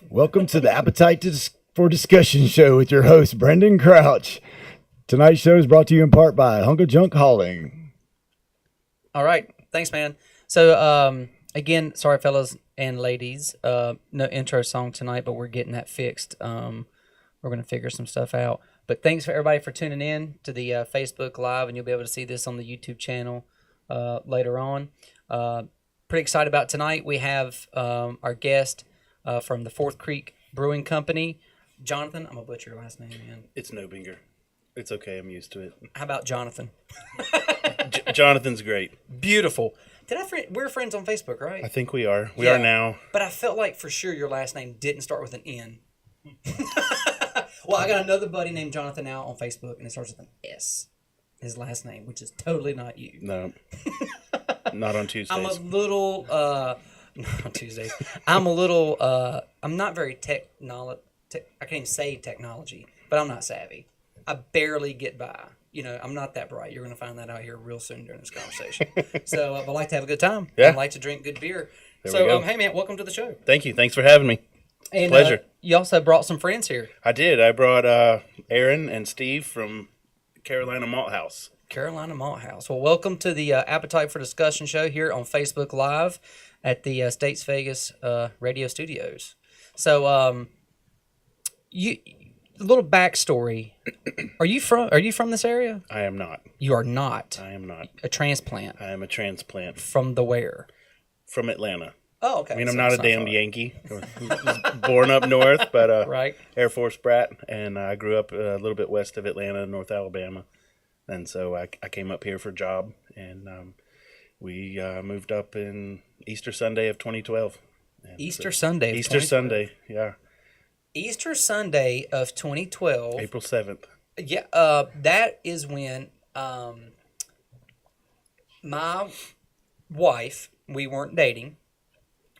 Welcome to the for Discussion show with your host, Brendan Crouch. Tonight's show is brought to you in part by Hunka Junk Hauling. All right. Thanks, man. So, again, sorry, fellas and ladies. No intro song tonight, but we're getting that fixed. We're going to figure some stuff out. But thanks for everybody for tuning in to the Facebook Live, and you'll be able to see this on the YouTube channel later on. Pretty excited about tonight. We have our guest from the Creek Brewing Company, Jonathan. I'm going to butcher your last name, man. It's Nobinger. It's okay. I'm used to it. How about Jonathan? Jonathan's great. Beautiful. We're friends on Facebook, right? I think we are. We are now. But I felt like for sure your last name didn't start with an N. Well, I got another buddy named Jonathan now on Facebook, and it starts with an S. His last name, which is totally not you. No. Not on Tuesdays. I'm a little, not on Tuesdays. I'm not very I can't even say technology, but I'm not savvy. I barely get by. You know, I'm not that bright. You're going to find that out here real soon during this conversation. So, I like to have a good time. Yeah. I like to drink good beer. So, hey, man, welcome to the show. Thank you. Thanks for having me. And, pleasure. You also brought some friends here. I did. I brought Aaron and Steve from Carolina Malt House. Carolina Malt House. Well, welcome to the Appetite for Discussion show here on Facebook Live at the Statesville radio studios. So, a little backstory. Are you from this area? I am not. You are not. I am not. A transplant. I am a transplant. From the where? From Atlanta. Oh, okay. I mean, I'm not a damned Yankee. I was born up north, but right. Air Force brat, and I grew up a little bit west of Atlanta, North Alabama. And so I came up here for a job, and we moved up in Easter Sunday of 2012. Easter Sunday of 2012. Sunday, yeah. Easter Sunday of 2012. April 7th. Yeah, that is when my wife, we weren't dating,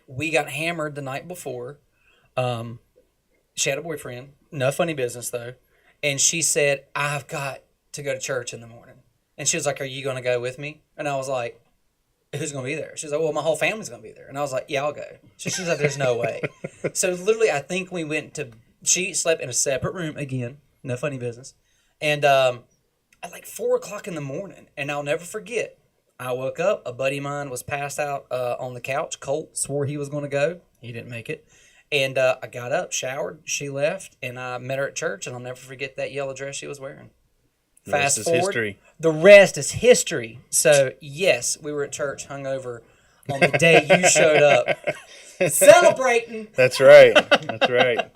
we got hammered the night before. She had a boyfriend, no funny business though, and she said, I've got to go to church in the morning. And she was like, are you going to go with me? And I was like, who's going to be there? She's like, well, my whole family's going to be there. And I was like, yeah, I'll go. She's like, there's no way. So literally, I think we she slept in a separate room again, no funny business. And at like 4 o'clock in the morning, and I'll never forget, I woke up, a buddy of mine was passed out on the couch. Colt swore he was going to go. He didn't make it. And I got up, showered, she left, and I met her at church, and I'll never forget that yellow dress she was wearing. Fast forward, history. The rest is history. So, yes, we were at church hungover on the day you showed up. Celebrating. That's right. That's right.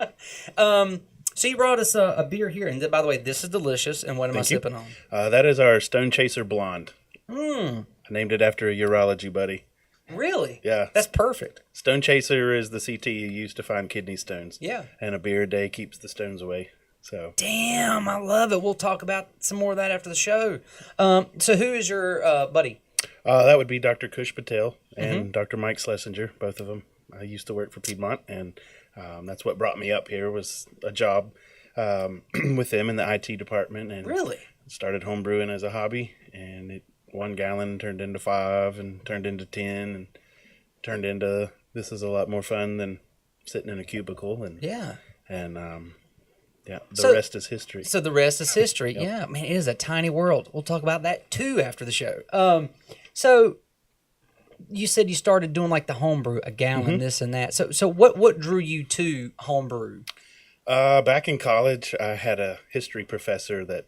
So you brought us a beer here. And by the way, this is delicious. And what am I sipping on? That is our Stone Chaser Blonde. I named it after a urology buddy. Really? Yeah. That's perfect. Stone Chaser is the CT you use to find kidney stones. Yeah. And a beer a day keeps the stones away. So. Damn, I love it. We'll talk about some more of that after the show. So who is your buddy? That would be Dr. Kush Patel and Dr. Mike Schlesinger, both of them. I used to work for Piedmont, and that's what brought me up here was a job with them in the IT department. And really? Started homebrewing as a hobby, and 1 gallon turned into 5 and turned into 10 and turned into this is a lot more fun than sitting in a cubicle. And yeah. And the rest is history. So the rest is history. Yep. Yeah, man, it is a tiny world. We'll talk about that too after the show. So you said you started doing like the homebrew, a gallon, this and that. So what drew you to homebrew? Back in college, I had a history professor that,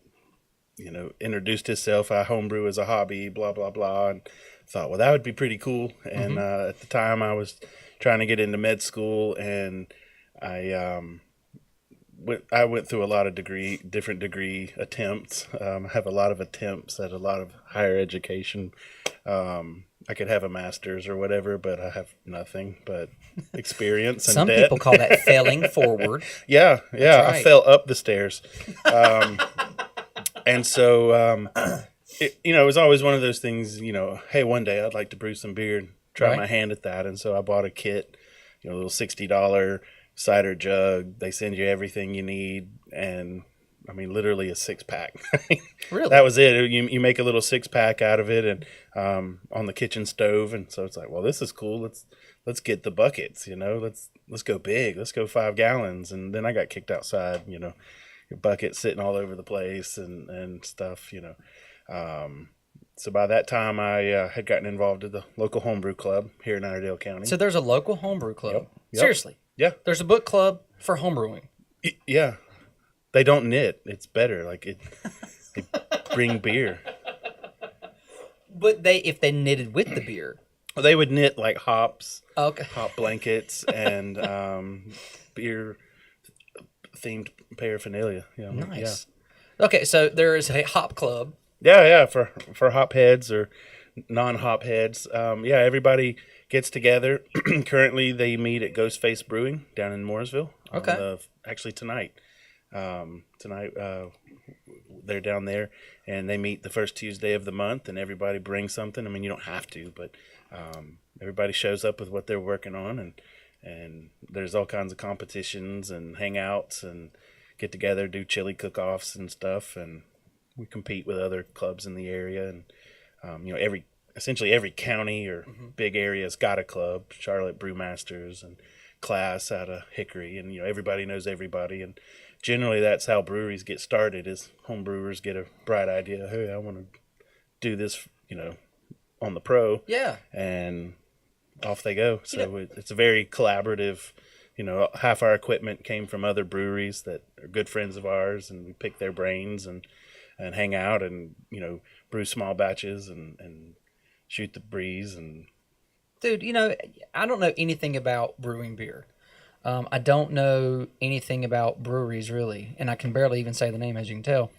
introduced himself. I homebrew as a hobby, blah, blah, blah, and thought, well, that would be pretty cool. And at the time, I was trying to get into med school, and I went through a lot of different degree attempts. I have a lot of attempts at a lot of higher education. I could have a master's or whatever, but I have nothing but experience and Some debt. people call that failing forward. Yeah. Right. I fell up the stairs. And so, it was always one of those things, hey, one day I'd like to brew some beer and try my hand at that. And so I bought a kit, a little $60 cider jug. They send you everything you need, and I mean literally a 6-pack. Really? That was it. You make a little 6-pack out of it, and on the kitchen stove. And so it's like, well, this is cool. let's get the buckets, let's go big, let's go 5 gallons. And then I got kicked outside, your bucket sitting all over the place and stuff, So by that time, I had gotten involved in the local homebrew club here in Iredell County. So there's a local homebrew club. Yep. Seriously. Yeah. There's a book club for homebrewing. Yeah. They don't knit. It's better. They bring beer. But if they knitted with the beer. Well, they would knit like hops, Okay. hop blankets, and beer themed paraphernalia. Yeah. Nice. Yeah. Okay, so there is a hop club. Yeah, for hop heads or non-hop heads. Everybody gets together. Currently, they meet at Ghostface Brewing down in Mooresville. Okay. Actually, tonight. They're down there, and they meet the first Tuesday of the month, and everybody brings something. I mean, you don't have to, but everybody shows up with what they're working on, and there's all kinds of competitions and hangouts and get together, do chili cook-offs and stuff, and we compete with other clubs in the area, and essentially every county or big area's got a club. Charlotte Brewmasters and Class out of Hickory, and everybody knows everybody, and generally that's how breweries get started. Is home brewers get a bright idea, hey, I want to do this, on the pro, and off they go. So it's a very collaborative. Half our equipment came from other breweries that are good friends of ours, and we pick their brains and hang out and, brew small batches and shoot the breeze. And dude, I don't know anything about brewing beer. I don't know anything about breweries, really, and I can barely even say the name, as you can tell.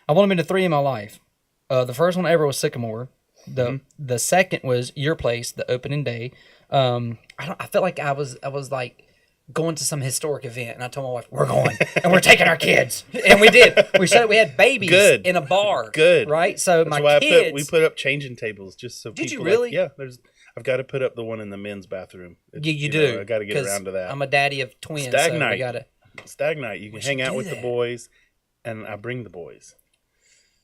I've only been to 3 in my life. The first one ever was Sycamore. The second was your place, the opening day. I felt like I was like going to some historic event, and I told my wife, we're going, and we're taking our kids. And we did. We had babies in a bar. Good. Right? So that's my why kids... we put up changing tables just so Did people... you really? I've got to put up the one in the men's bathroom. You do. I got to get around to that. I'm a daddy of twins. Stag so night. Stag night. You can hang out with that. the boys, and I bring the boys.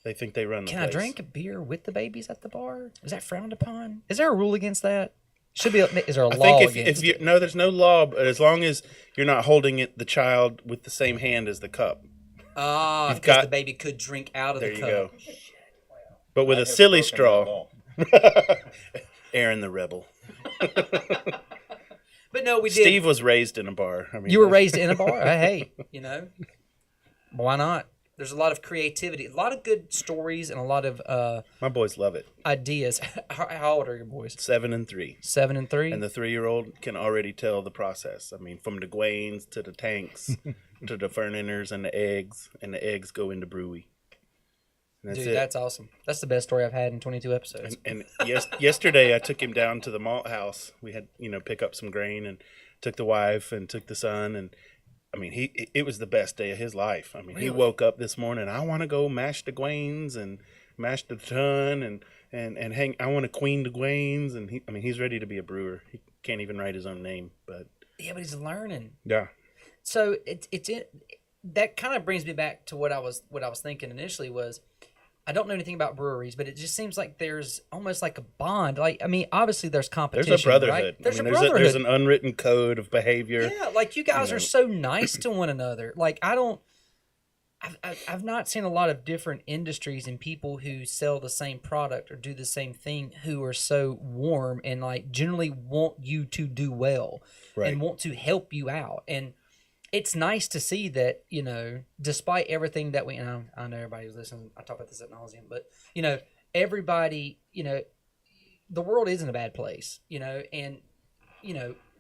They think they run the place. Can I drink a beer with the babies at the bar? Is that frowned upon? Is there a rule against that? Should be. Is there a law against it? No, there's no law, but as long as you're not holding the child with the same hand as the cup. Because the baby could drink out of the cup. There you go. But with a silly straw. Aaron the Rebel. But no, we did. Steve was raised in a bar. I mean, you were raised in a bar? Hey, why not? There's a lot of creativity, a lot of good stories, and a lot of my boys love it. Ideas. How old are your boys? 7 and 3. 7 and 3. And the 3-year-old can already tell the process. I mean, from the Gwains to the tanks to the fernanders and the eggs go into brewy. Dude, that's awesome. That's the best story I've had in 22 episodes. And yesterday I took him down to the malt house. We had, pick up some grain, and took the wife and took the son. And I mean, it was the best day of his life. I mean, really? He woke up this morning, I want to go mash the Gwains and mash the ton and hang. I want to queen the Gwains. And he's ready to be a brewer. He can't even write his own name, but he's learning. Yeah. So that kind of brings me back to what I was thinking initially was, I don't know anything about breweries, but it just seems like there's almost like a bond. Obviously there's competition. There's a brotherhood. Right? There's There's an unwritten code of behavior. Yeah, like you guys are so nice to one another. Like I've not seen a lot of different industries and people who sell the same product or do the same thing who are so warm and like generally want you to do well and want to help you out. And it's nice to see that, despite everything that I know everybody who's listening, I talk about this ad nauseum, but, everybody, the world isn't a bad place, and,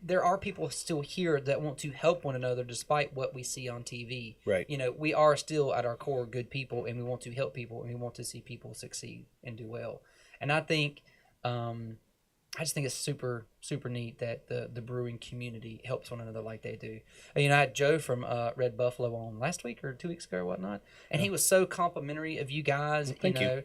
there are people still here that want to help one another despite what we see on TV. Right. We are still at our core good people, and we want to help people, and we want to see people succeed and do well. And I think, I just think it's super, super neat that the brewing community helps one another like they do. I had Joe from Red Buffalo on last week or 2 weeks ago or whatnot, and he was so complimentary of you guys. Well, thank you.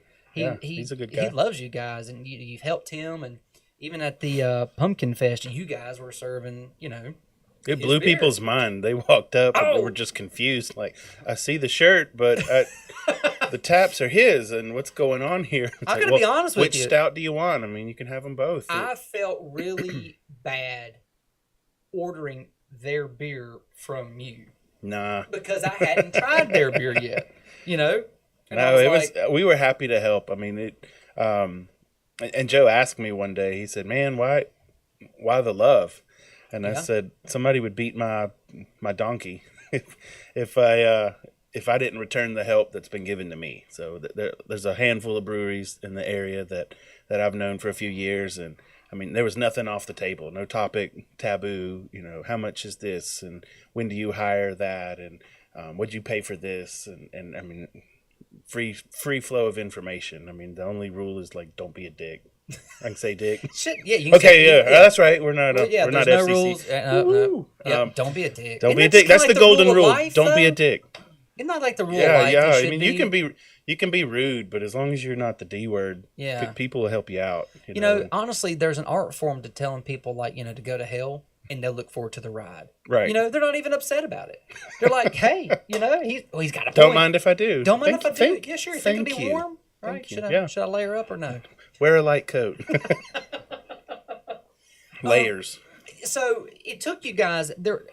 He's a good guy. He loves you guys, and you've helped him. And even at the Pumpkin Fest, you guys were serving, It blew people's mind. They walked up and they were just confused. Like, I see the shirt, but the taps are his, and what's going on here? I'm going to be honest with you. Which stout do you want? You can have them both. I felt really bad ordering their beer from you Nah. because I hadn't tried their beer yet, you know? And I No, was we were happy to help. I mean, and Joe asked me one day, he said, man, why the love? And I Yeah. said, somebody would beat my donkey if I didn't return the help that's been given to me. So there's a handful of breweries in the area that I've known for a few years, and I mean, there was nothing off the table, no topic taboo. You know, how much is this, and when do you hire that, and what'd you pay for this, and I mean, free flow of information. I mean, the only rule is like, don't be a dick. I can say dick. Shit, yeah, you can Okay, say, yeah, that's right. We're not. Well, yeah, we're not there's FCC. no rules. No. Yeah, don't be a dick. Don't Isn't be a that dick. kinda That's like the golden rule of rule. life, Don't be a though? dick. Isn't that like the rule Yeah, of life? yeah. It I should mean, be? you can be rude, but as long as you're not the D word, Yeah. people will help you out. You know, honestly, there's an art form to telling people, like, you know, to go to hell, and they'll look forward to the ride. Right. You know, they're not even upset about it. They're like, hey, you know, he's got a point. Don't mind if I do. Don't mind if I do. Thank- Yeah, sure. You think thank it'll be you. warm? Right? Thank you. Should I Yeah. should I layer up or no? Wear a light coat. Layers. So it took you guys there.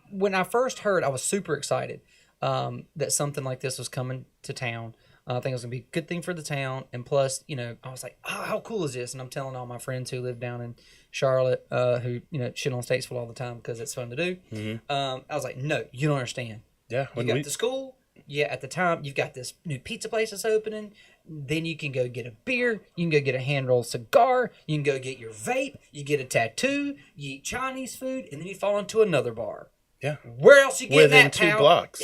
When I first heard, I was super excited that something like this was coming to town. I think it was gonna be a good thing for the town, and plus, you know, I was like, "Oh, how cool is this?" And I'm telling all my friends who live down in Charlotte, who shit on Statesville all the time because it's fun to do. I was like, "No, you don't understand. Yeah. You got the school. Yeah, at the time, you've got this new pizza place that's opening. Then you can go get a beer. You can go get a hand-rolled cigar. You can go get your vape. You get a tattoo. You eat Chinese food, and then you fall into another bar. Yeah. Where else you get Within that, 2 pal? blocks.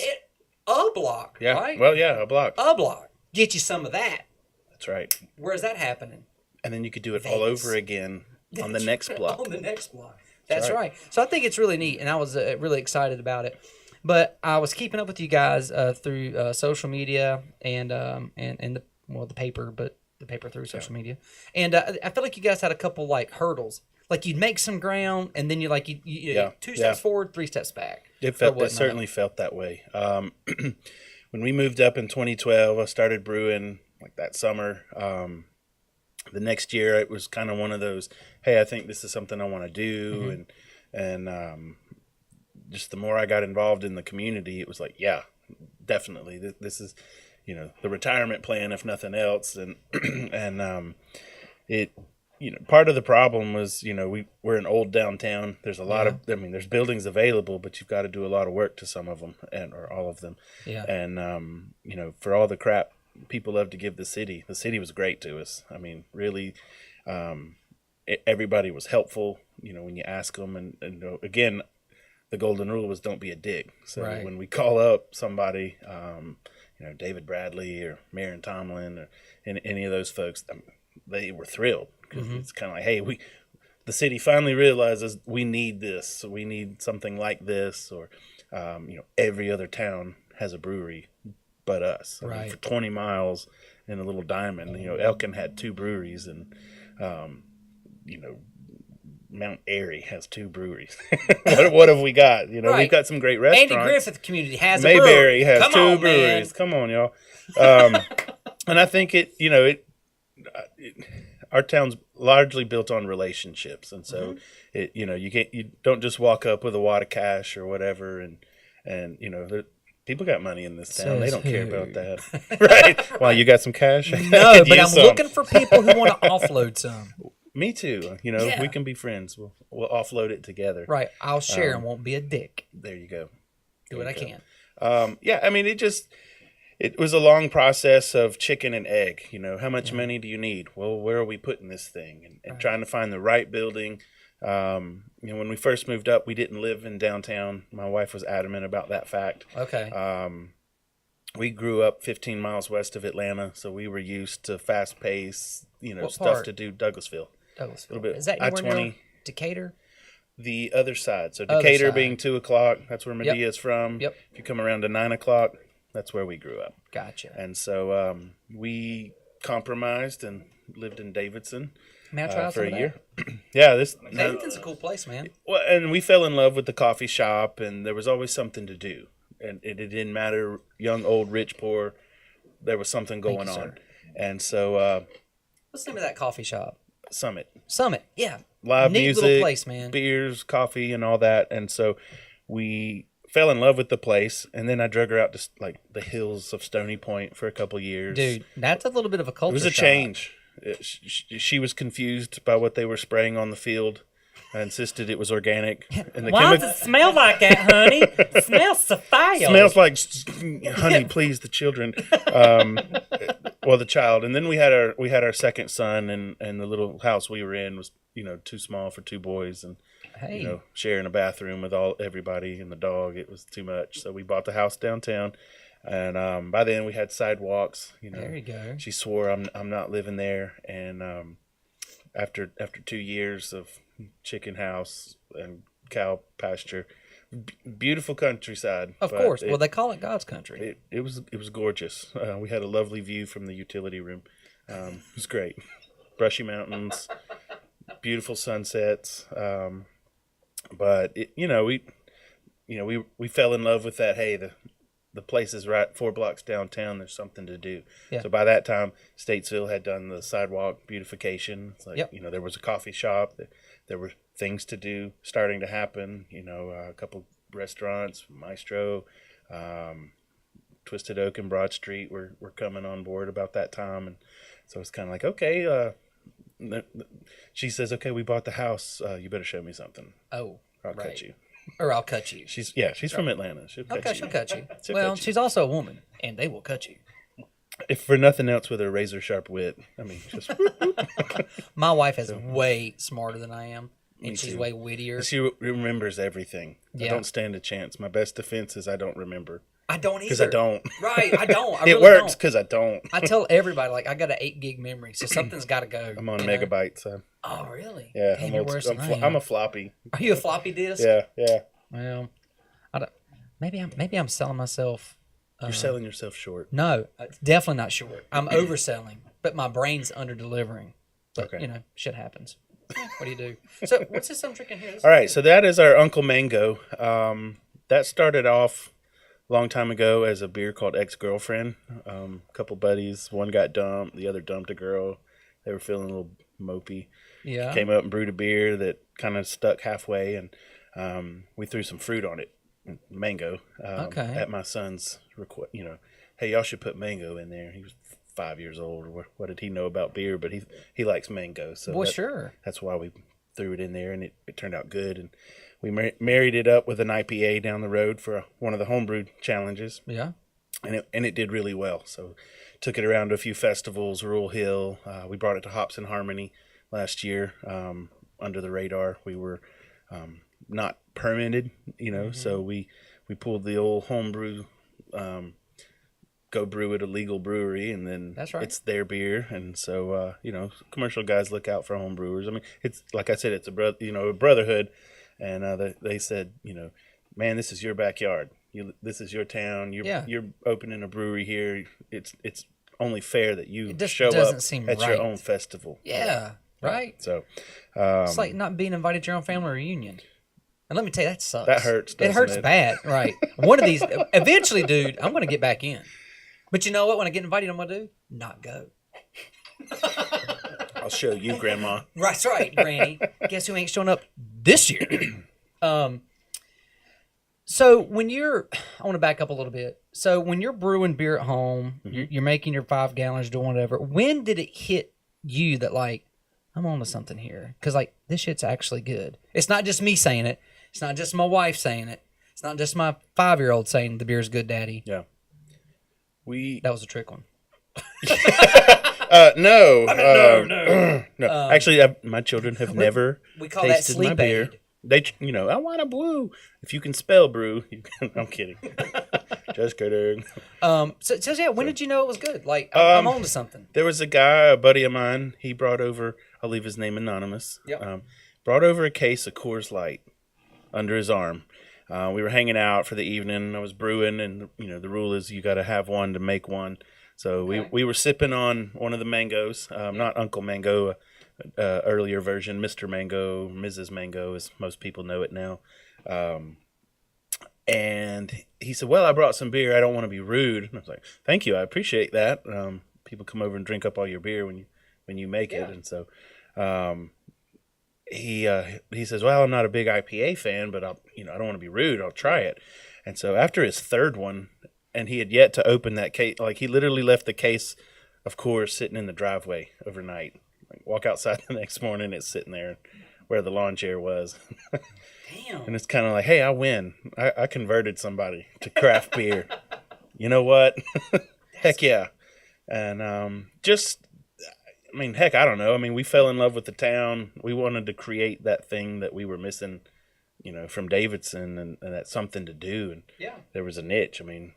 A block, Yeah. right? Well, yeah, a block. A block. Get you some of that. That's right. Where's that happening? And then you could do it all Vegas. over again on the next block. On the next block. That's right. right. So I think it's really neat, and I was really excited about it. But I was keeping up with you guys through social media and the paper, but the paper through social media. And I feel like you guys had a couple like hurdles. Like you'd make some ground, and then you 2 steps forward, 3 steps back. It whatnot. certainly felt that way. When we moved up in 2012, I started brewing like that summer. The next year, it was kind of one of those, hey, I think this is something I want to do, and just the more I got involved in the community, it was like, yeah, definitely, this is, the retirement plan, if nothing else, and it. Part of the problem was, we're an old downtown. There's a lot of, there's buildings available, but you've got to do a lot of work to some of them or all of them. Yeah. And, for all the crap people love to give the city was great to us. I mean, really, everybody was helpful, when you ask them. And again, the golden rule was don't be a dick. So when we call up somebody, David Bradley or Marin Tomlin or any of those folks, they were thrilled. Because it's kind of like, hey, the city finally realizes we need this. We need something like this, or every other town has a brewery, but us. I mean, for 20 miles in a little diamond, Elkin had 2 breweries, and Mount Airy has 2 breweries. what have we got? We've got some great restaurants. Andy Griffith community has Mayberry a brewery. has 2 breweries. Come on, y'all. And I think our town's largely built on relationships, and so you don't just walk up with a wad of cash or whatever, and people got money in this town. They don't care about that, right? Well, you got some cash? No, but I'm looking for people who want to offload some. Me too. We can be friends. We'll offload it together. Right. I'll share and won't be a dick. There you go. Do what I can. It was a long process of chicken and egg. How much money do you need? Well, where are we putting this thing? And trying to find the right building. When we first moved up, we didn't live in downtown. My wife was adamant about that fact. Okay. We grew up 15 miles west of Atlanta, so we were used to fast pace, stuff part? to do. Douglasville. A little bit. Is that anywhere near I-20. Decatur? The other side. So Other Decatur side. being 2 o'clock, that's where Medea's from. Yep. If you come around to 9 o'clock, that's where we grew up. Gotcha. And so we compromised and lived in Davidson May I try for a some of year. Yeah, Davidson's a cool place, man. Well, and we fell in love with the coffee shop, and there was always something to do. And it didn't matter, young, old, rich, poor. There was something going Thank you, on. sir. And so What's the name of that coffee shop? Summit. Summit. Yeah. live Neat music, little place, man. beers, coffee, and all that. And so we fell in love with the place. And then I drug her out to like the hills of Stony Point for a couple years. Dude, that's a little bit of a culture It was a shock. change. She was confused by what they were spraying on the field. I insisted it was organic. And Why does it smell like that, honey? It smells so foul. Smells like honey. Please, the children. Well, the child, and then we had our second son, and the little house we were in was too small for two boys, and Hey. sharing a bathroom with everybody and the dog. It was too much, so we bought the house downtown, and by then we had sidewalks. There you go. She swore I'm not living there, and after 2 years of chicken house and cow pasture, beautiful countryside. Of course. Well, they call it God's country. It was gorgeous. We had a lovely view from the utility room. It was great. Brushy mountains, beautiful sunsets. But we fell in love with that. Hey, the place is right 4 blocks downtown. There's something to do. Yeah. So by that time, Statesville had done the sidewalk beautification. It's like, Yep. there was a coffee shop. There were things to do starting to happen. A couple restaurants, Maestro, Twisted Oak and Broad Street were coming on board about that time. And so it's kind of like, okay, she says, okay, we bought the house. You better show me something. Oh, I'll right. cut you. Or I'll cut you. She's from Atlanta. She'll cut Okay, you. she'll cut you. She'll Well, cut you. she's also a woman, and they will cut you. If for nothing else, with her razor sharp wit. I mean, just My wife is way smarter than I am, and Me she's too. way wittier. she remembers everything. I Yeah. don't stand a chance. My best defense is I don't remember I don't either. because I don't. Right, I don't. I It really works don't. because I don't. I tell everybody, like, I got an 8 gig memory, so something's got to go. I'm on you know? megabytes. Oh, really? Yeah, Damn, you're worse than I am. I'm a floppy. Are you a floppy disk? Yeah. Well, I don't. Maybe I'm selling myself. You're selling yourself short. No, definitely not short. I'm overselling, but my brain's under delivering. But Okay. shit happens. What do you do? So what's this I'm drinking here? All right, so that is our Uncle Mango. That started off a long time ago as a beer called Ex-Girlfriend. A couple buddies, one got dumped, the other dumped a girl. They were feeling a little mopey. Yeah. Came up and brewed a beer that kind of stuck halfway, and we threw some fruit on it, mango. Okay. At my son's request, hey, y'all should put mango in there. He was 5 years old. What did he know about beer? But he likes mango, so Well, sure. that's why we threw it in there, and it turned out good. And we married it up with an IPA down the road for one of the homebrew challenges, Yeah. and it did really well. So took it around to a few festivals, Rural Hill. We brought it to Hops and Harmony last year, under the radar. We were not permitted, so we pulled the old homebrew, go brew at a legal brewery, and then That's right. it's their beer. And so, commercial guys look out for home brewers. I mean, it's like I said, it's a brotherhood. And they said, man, this is your backyard. This is your town. You're opening a brewery here. It's only fair that you It just show doesn't up seem at right. your own festival. Yeah. Right. So It's like not being invited to your own family reunion. And let me tell you, that sucks. That hurts, It doesn't hurts it? bad. Right. One of these, eventually, dude, I'm going to get back in. But you know what? When I get invited, I'm going to do? Not go. I'll show you, Grandma. That's right, Granny. Guess who ain't showing up this year? So when I want to back up a little bit. So when you're brewing beer at home, you're making your 5 gallons, doing whatever. When did it hit you that, like, I'm on to something here? Because, like, this shit's actually good. It's not just me saying it. It's not just my wife saying it. It's not just my 5-year-old saying the beer's good, Daddy. Yeah. That was a trick one. No. No. No. Actually, my children have never We call that tasted my sleep beer. aid. They, I want a brew. If you can spell brew, you can. I'm kidding. Just kidding. So yeah, when did you know it was good? Like, I'm on to something. There was a guy, a buddy of mine. He brought over. I'll leave his name anonymous. Yep. Brought over a case of Coors Light under his arm. We were hanging out for the evening. I was brewing, and the rule is you got to have one to make one. So we were sipping on one of the mangoes, not Uncle Mango, earlier version, Mr. Mango, Mrs. Mango, as most people know it now. And he said, "Well, I brought some beer. I don't want to be rude." And I was like, "Thank you, I appreciate that. People come over and drink up all your beer when you make it." And so he says, well, I'm not a big IPA fan, but I don't want to be rude. I'll try it. And so after his third one, and he had yet to open that case, like he literally left the case of Coors sitting in the driveway overnight. Like walk outside the next morning, it's sitting there where the lawn chair was. Damn. And it's kind of like, hey, I win. I converted somebody to craft beer. You know what? Heck yeah. And heck, I don't know. I mean, we fell in love with the town. We wanted to create that thing that we were missing, from Davidson, and that's something to do. And Yeah. there was a niche. I mean,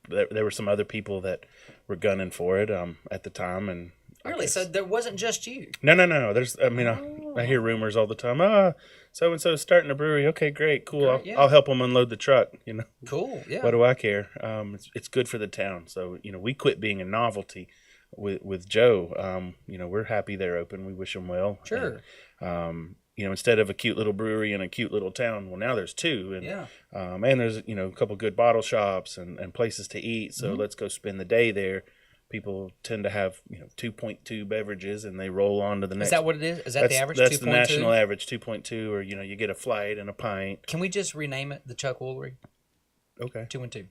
there were some other people that were gunning for it at the time. And Really? So there wasn't just you? No. I hear rumors all the time. So-and-so is starting a brewery. Okay, great, cool. Great, yeah. I'll help them unload the truck, Cool, yeah. What do I care? It's good for the town. So, we quit being a novelty with Joe. We're happy they're open. We wish them well. Sure. And, instead of a cute little brewery in a cute little town, well, now there's two. And, Yeah. And there's, a couple good bottle shops and places to eat. So let's go spend the day there. People tend to have 2.2 beverages, and they roll on to the next. Is that what it is? Is that the average? That's 2.2? the national average, 2.2, or you get a flight and a pint. Can we just rename it the Chuck Woolery? Okay. 2 and 2.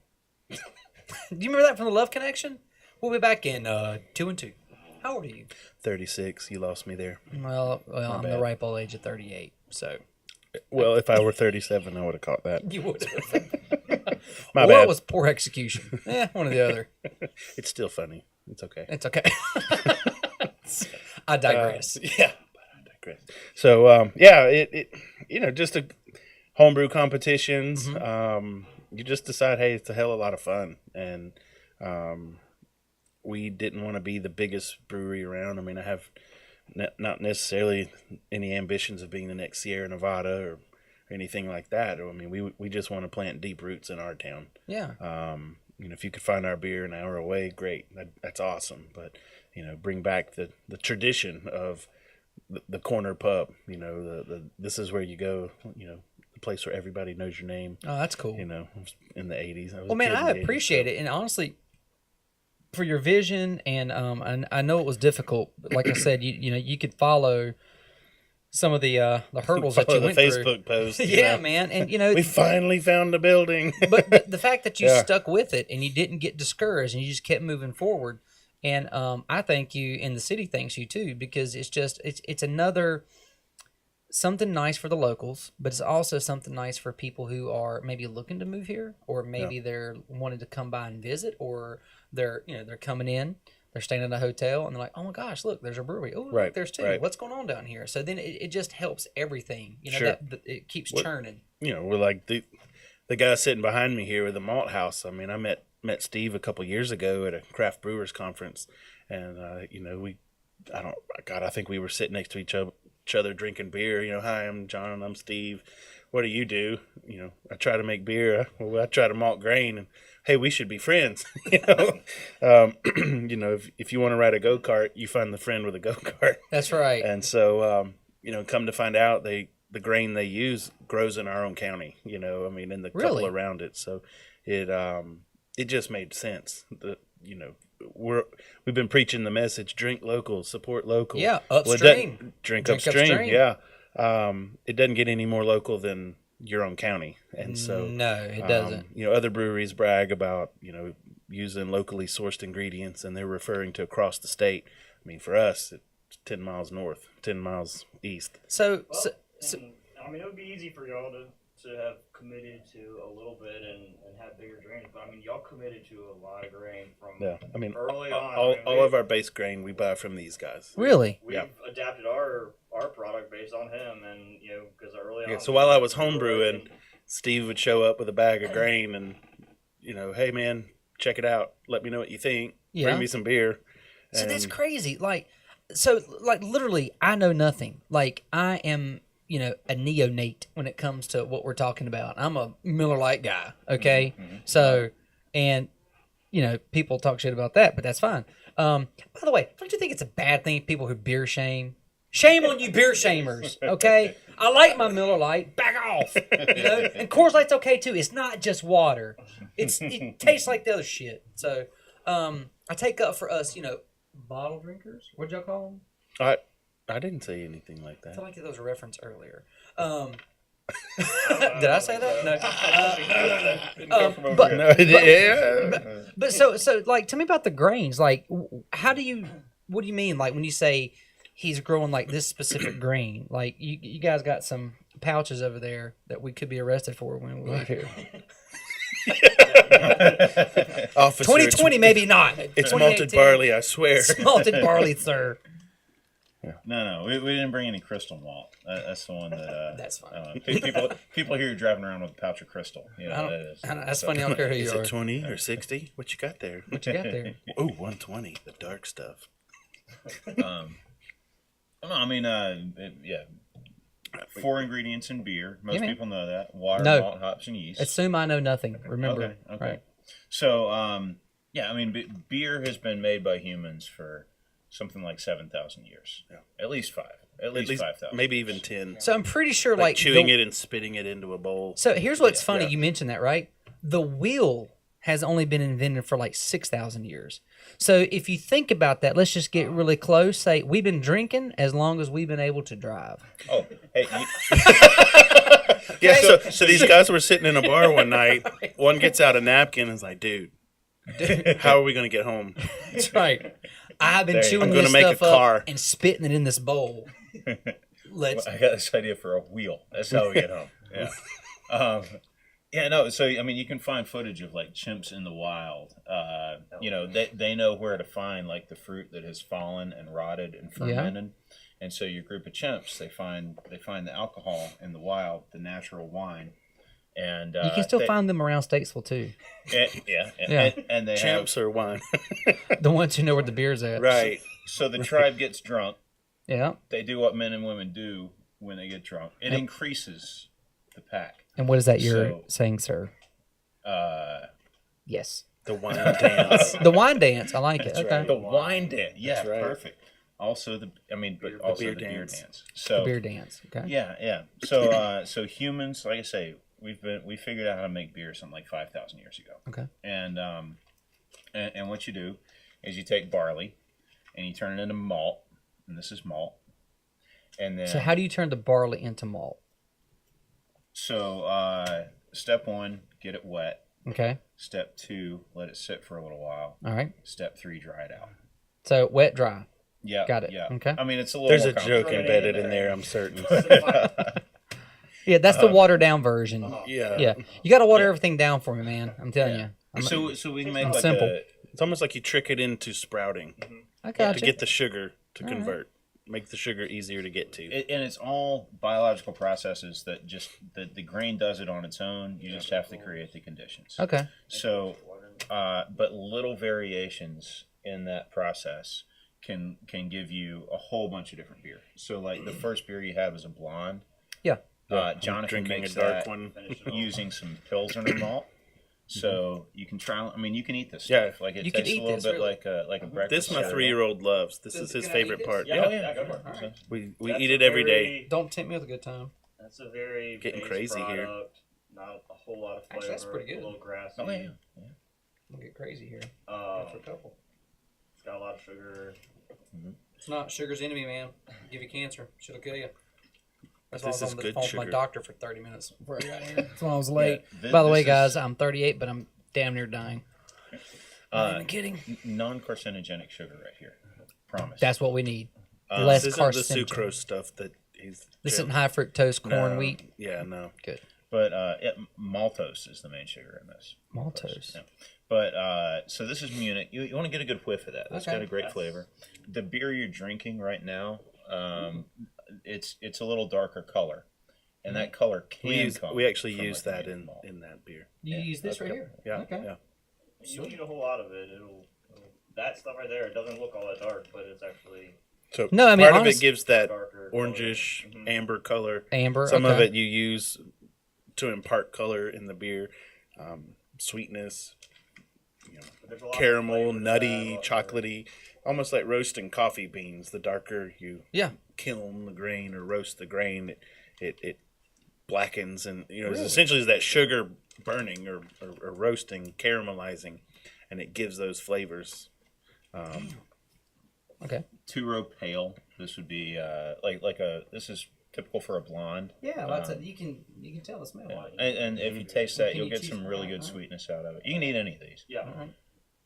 Do you remember that from the Love Connection? We'll be back in 2 and 2. How old are you? 36. You lost me there. Well, I'm the bad. ripe old age of 38. So Well, if I were 37, I would have caught that. you would have. My Or bad. it was poor execution. One or the other. It's still funny. It's okay. It's okay. I digress. Yeah, but I digress. So, just a homebrew competitions. You just decide, hey, it's a hell of a lot of fun, and we didn't want to be the biggest brewery around. I mean, I have not necessarily any ambitions of being the next Sierra Nevada or anything like that. I mean, we just want to plant deep roots in our town. Yeah. If you could find our beer an hour away, great. That's awesome. But, bring back the tradition of the corner pub. This is where you go, the place where everybody knows your name. Oh, that's cool. In the 80s. Well, man, I appreciate it. And honestly, for your vision, and I know it was difficult. But like I said, you could follow some of the hurdles that you went through. Facebook post. Yeah, man, and we finally found the building. but the fact that you Yeah. stuck with it and you didn't get discouraged and you just kept moving forward, and I thank you, and the city thanks you too, because it's another something nice for the locals, but it's also something nice for people who are maybe looking to move here, or maybe they're wanting to come by and visit, or they're coming in. They're staying in a hotel, and they're like, "Oh my gosh, look, there's a brewery. Oh, look, Right, there's two. right. What's going on down here?" So then it just helps everything. Sure. That it keeps churning. We're like the guy sitting behind me here with the Malt House. I mean, I met Steve a couple years ago at a craft brewers conference, and I think we were sitting next to each other drinking beer. Hi, I'm John. I'm Steve. What do you do? I try to make beer. Well, I try to malt grain, and hey, we should be friends. If you want to ride a go-kart, you find the friend with a go-kart. That's right. And so, come to find out, the grain they use grows in our own county. In the couple Really? around it. So it just made sense. We've been preaching the message: drink local, support local. Yeah, Well, upstream. drink Drink upstream. upstream. Yeah. It doesn't get any more local than your own county, and so No, it doesn't. Other breweries brag about using locally sourced ingredients, and they're referring to across the state. I mean, for us, it's 10 miles north, 10 miles east. So It would be easy for y'all to have committed to a little bit and have bigger drainage, but y'all committed to a lot of grain from Yeah, I mean, early on. all of our base grain we buy from these guys. really, We've adapted our product based on him, and because early on. Yeah, so while I was homebrewing, Steve would show up with a bag of grain, and hey man, check it out. Let me know what you think. Yeah. Bring me some beer. so that's And- crazy. Literally, I know nothing. Like, I am, a neonate when it comes to what we're talking about. I'm a Miller Lite guy. Okay, so and people talk shit about that, but that's fine. By the way, don't you think it's a bad thing people who beer shame? Shame on you, beer shamers. Okay, I like my Miller Lite. Back off. And Coors Light's okay too. It's not just water. It tastes like the other shit. So, I take up for us, bottle drinkers. What'd y'all call them? I didn't say anything like I that. feel like there was a reference earlier. Did I say that? No. But No, yeah. but so like, tell me about the grains. Like, what do you mean? Like, when you say he's growing like this specific grain, like you guys got some pouches over there that we could be arrested for when we leave here. Officer, 2020, maybe not. It's malted 2018. barley, I swear. It's malted barley, sir. No, we didn't bring any crystal malt. That's the one that. That's fine. People hear you driving around with a pouch of crystal. You know, I that don't, is. I don't, that's funny. I don't care who Is you are. it 20 or 60? What you got there? What you got there? Oh, 120, the dark stuff. No, I mean, yeah. 4 ingredients in beer. Most man. people know that: water, No. malt, hops, and yeast. Assume I know nothing. Remember, Okay. right? So, yeah, I mean, beer has been made by humans for something like 7,000 years. Yeah. At least 5. At least 5,000. Maybe even 10. So I'm pretty sure, Like chewing the- it and spitting it into a bowl. So here's what's funny. yeah. You mentioned that, right? The wheel has only been invented for like 6,000 years. So if you think about that, let's just get really close. Say we've been drinking as long as we've been able to drive. Oh, hey, Yeah, so these guys were sitting in a bar one night. One gets out a napkin and is like, dude, how are we going to get home? That's right. I've been There you chewing go. I'm this gonna make stuff a up car. and spitting it in this bowl. Let's. I got this idea for a wheel. That's how we get home. Yeah. Yeah, no, so, I mean, you can find footage of, like, chimps in the wild. You know, they know where to find, like, the fruit that has fallen and rotted and fermented. And so your group of chimps, they find the alcohol in the wild, the natural wine. And You can still find them around Statesville too. Yeah. Yeah. And they Champs or wine? The ones who know where the beer's at. Right. so the tribe gets drunk. Yeah. They do what men and women do when they get drunk. It increases the pack. And what is that you're So- saying, sir? Yes. The wine dance. The wine dance. I like it. Okay. right. The wine dance, yeah, That's right. perfect. Also but also beer the beer dance. dance. So Beer dance. Okay. yeah. So humans, like I say, we figured out how to make beer something like 5,000 years ago. Okay. And what you do is you take barley and you turn it into malt, and this is malt. And then So how do you turn the barley into malt? So step 1, get it wet. Okay. Step 2, let it sit for a little while. All right. Step 3, dry it out. So wet, dry. Yeah, Got it. Yeah. Okay. I mean, it's a little. There's more a joke complicated. embedded in there, I'm certain. Yeah, that's the watered down version. Yeah. Yeah. You got to water everything down for me, man. I'm telling you. So we can make like simple. It's almost like you trick it into sprouting I got to you. get the sugar to convert. Make the sugar easier to get to. and it's all biological processes that just the grain does it on its own. You just have to create the conditions. Okay. So, but little variations in that process can give you a whole bunch of different beer. So, like the first beer you had was a blonde. Yeah. Jonathan Drinking makes a dark that one. using some Pilsner malt. So you can try. I mean, you can eat this Yeah. stuff. Like it You can tastes a eat little this, bit really? like a breakfast. This my cereal. 3-year-old loves. This is his can I eat favorite this? part. Yeah, Yeah, go for it. All right. We That's eat it a every day. very- Don't tempt me with a good time. That's a very Getting base crazy here. product, not a whole lot of flavor. Actually, that's pretty good. A little grassy. Oh yeah. I'll get crazy here. Um, For a couple. it's got a lot of sugar. It's not sugar's enemy, man. Give you cancer. Shit'll kill you. That's why I This was is on the good phone with my sugar. doctor for 30 minutes before I got here. That's why I was late. Yeah, By the way, this guys, is- I'm 38, but I'm damn near dying. Not even kidding. Non-carcinogenic sugar right here. Promise. That's what we need. Less This isn't the carcinogen. sucrose stuff that he's. This isn't high fructose corn wheat. Yeah, no. Good. But maltose is the main sugar in this. Maltose. Yeah. But so this is Munich. You want to get a good whiff of that. That's Okay. got a great flavor. The beer you're drinking right now, it's a little darker color, and that color can come. We actually from use like a that mutant malt. in that beer. You use this right here. Yeah. Okay. Yeah. You don't need a whole lot of it. That stuff right there, it doesn't look all that dark, but it's actually So No, I mean, part of honest- it gives that darker. orangish Mhm. amber color. Amber. Some of okay. it you use to impart color in the beer, sweetness, But there's a lot of caramel, flavor to nutty, that, chocolatey, almost like roasting coffee beans. The darker you Yeah. kiln the grain or roast the grain, it blackens, and it's essentially that sugar burning or roasting, caramelizing, and it gives those flavors. Okay. 2-row pale. This would be this is typical for a blonde. Yeah, that's it. You can tell the smell. Yeah. And if you taste that, Can you'll you get choose some from really that, good right? sweetness out of it. You can eat any of these. Yeah.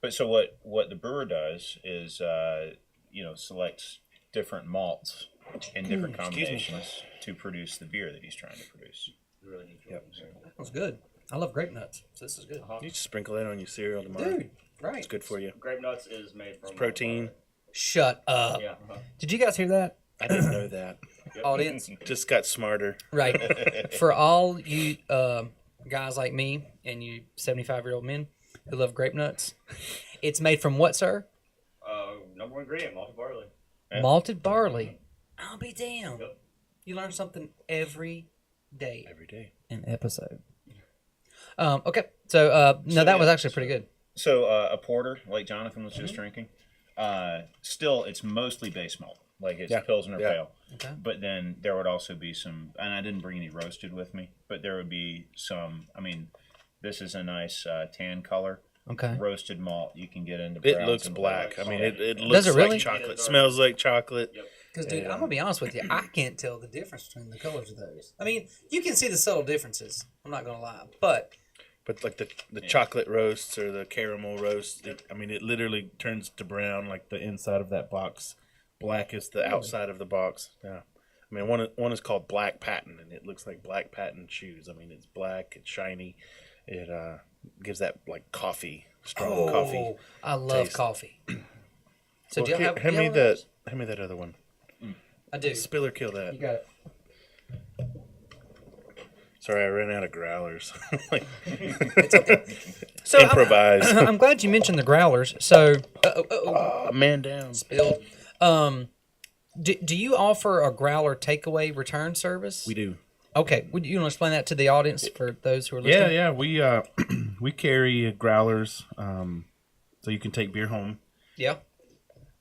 But so what the brewer does is selects different malts in different combinations to produce the beer that he's trying to produce. You really need to. Yep. That was good. I love grape nuts, so this is good. You just sprinkle that on your cereal tomorrow. Dude, right. It's good for you. Grape nuts is made from Protein. Shut up. Yeah. Did you guys hear that, I didn't know that. audience? Just got smarter. Right. For all you guys like me and you 75-year-old men who love grape nuts, it's made from what, sir? Number one ingredient, malted barley. Yeah. Malted barley. I'll be damned. Yep. You learn something every day. Every day. An episode. Okay. So, no, that was actually pretty good. So a porter, like Jonathan was just drinking, still it's mostly base malt, like it's Pilsner Yeah. pale. Okay. But then there would also be some, and I didn't bring any roasted with me, but there would be some. I mean, this is a nice tan color. Okay. Roasted malt you can get into. It browns looks and black. blacks. I mean, Yeah. it looks it really? like chocolate. Smells like chocolate. Yep. Because, dude, I'm going to be honest with you. I can't tell the difference between the colors of those. I mean, you can see the subtle differences. I'm not going to lie. But, But like the chocolate roasts or the caramel roasts, it literally turns to brown like the inside of that box. Black is the outside of the box. Yeah. I mean, one is called Black Patent, and it looks like Black Patent shoes. I mean, it's black, it's shiny. It gives that like coffee, strong coffee. I love taste. coffee. So, do you Well, have hand you me have one of those? hand me that other one. I do. Spill or kill that. You got it. Sorry, I ran out of growlers. Like, It's okay. So improvise. I'm glad you mentioned the growlers. So, Man down. spilled. Do you offer a growler takeaway return service? We do. Okay. Would you want to explain that to the audience for those who are listening? Yeah. We we carry growlers, so you can take beer home. Yeah.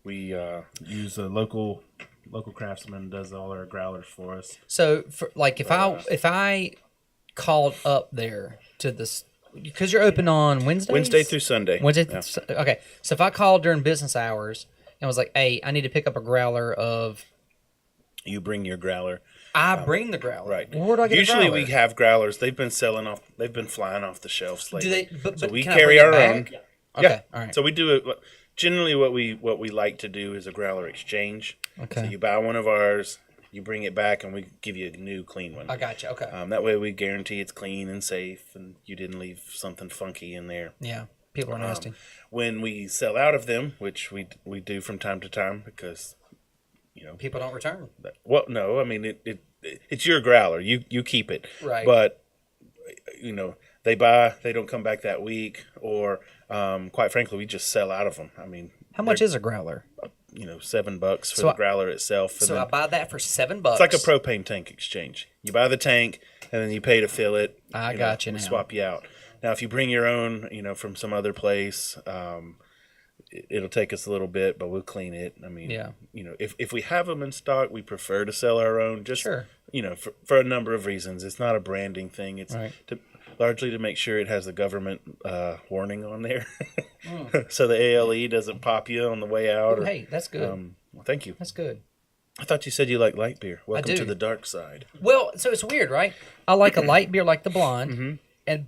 We use a local craftsman does all our growlers for us. So, if I called up there to this, because you're open on Wednesdays? Wednesday through Sunday. Wednesday. Yeah. Okay. So if I called during business hours and was like, "Hey, I need to pick up a growler of," You bring your growler. I bring the growler. Right. Well, where do I get Usually a growler? we have growlers. They've been flying off the shelves lately. Do they? But so we can I carry bring it our back? own. Okay. Yeah. All right. So we do it. Generally, what we like to do is a growler exchange. Okay. So you buy one of ours, you bring it back, and we give you a new clean one. I got you. Okay. That way we guarantee it's clean and safe, and you didn't leave something funky in there. Yeah. People are nasty. When we sell out of them, which we do from time to time, because People don't return. well, no, I mean it's your growler. You keep it. Right. But they don't come back that week, or quite frankly, we just sell out of them. I mean, How much is a growler? $7 for So the I- growler itself. And So then I buy that for $7. it's like a propane tank exchange. You buy the tank, and then you pay to fill it. I got you We now. swap you out. Now, if you bring your own, from some other place, it'll take us a little bit, but we'll clean it. I mean, Yeah. if we have them in stock, we prefer to sell our own. Just Sure. For a number of reasons. It's not a branding thing. It's Right. largely to make sure it has the government warning on there, so the ALE doesn't pop you on the way out. Oh, hey, that's good. Well, thank you. That's good. I thought you said you like light beer. Welcome do. to the dark side. Well, so it's weird, right? I like a light beer like the blonde,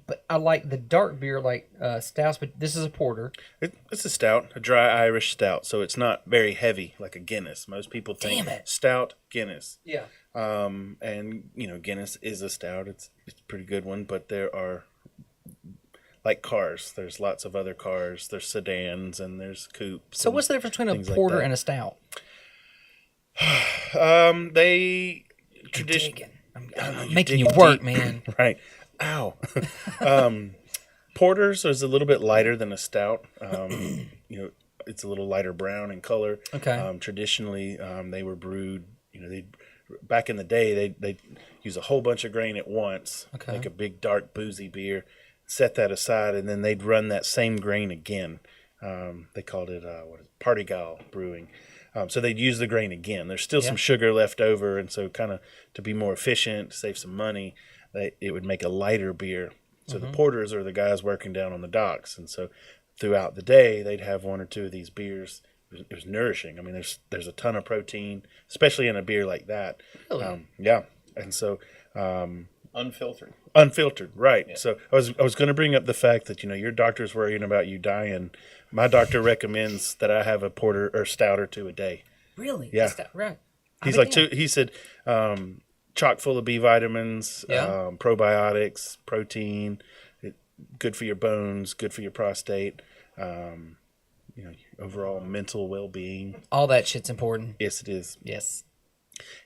but I like the dark beer like stouts. But this is a porter. It's a stout, a dry Irish stout, so it's not very heavy like a Guinness. Most people think Damn it. stout, Guinness. Yeah. And Guinness is a stout. It's a pretty good one, but there are like cars. There's lots of other cars. There's sedans and there's coupes. So what's the difference between a things like porter that. and a stout? They tradition Digging. I know, I'm you making you dig work, deep. man. Right. Ow. Porters is a little bit lighter than a stout. It's a little lighter brown in color. Okay. Traditionally, they were brewed. Back in the day, they use a whole bunch of grain at once, Okay. make a big dark boozy beer, set that aside, and then they'd run that same grain again. They called it Party-Gal brewing. So they'd use the grain again. There's still some sugar left over, and so kind of to be more efficient, save some money, it would make a lighter beer. So the porters are the guys working down on the docks, and so throughout the day they'd have one or two of these beers it was nourishing. I mean, there's a ton of protein, especially in a beer like that. Really? Yeah, and so Unfiltered. unfiltered, right? Yeah. So I was going to bring up the fact that your doctor's worrying about you dying. My doctor recommends that I have a porter or stout or two a day. Really? Yeah. That's that, right. He's I like began. he said, chock full of B vitamins, Yeah. probiotics, protein, good for your bones, good for your prostate. Overall mental well-being. All that shit's important. Yes, it is. Yes.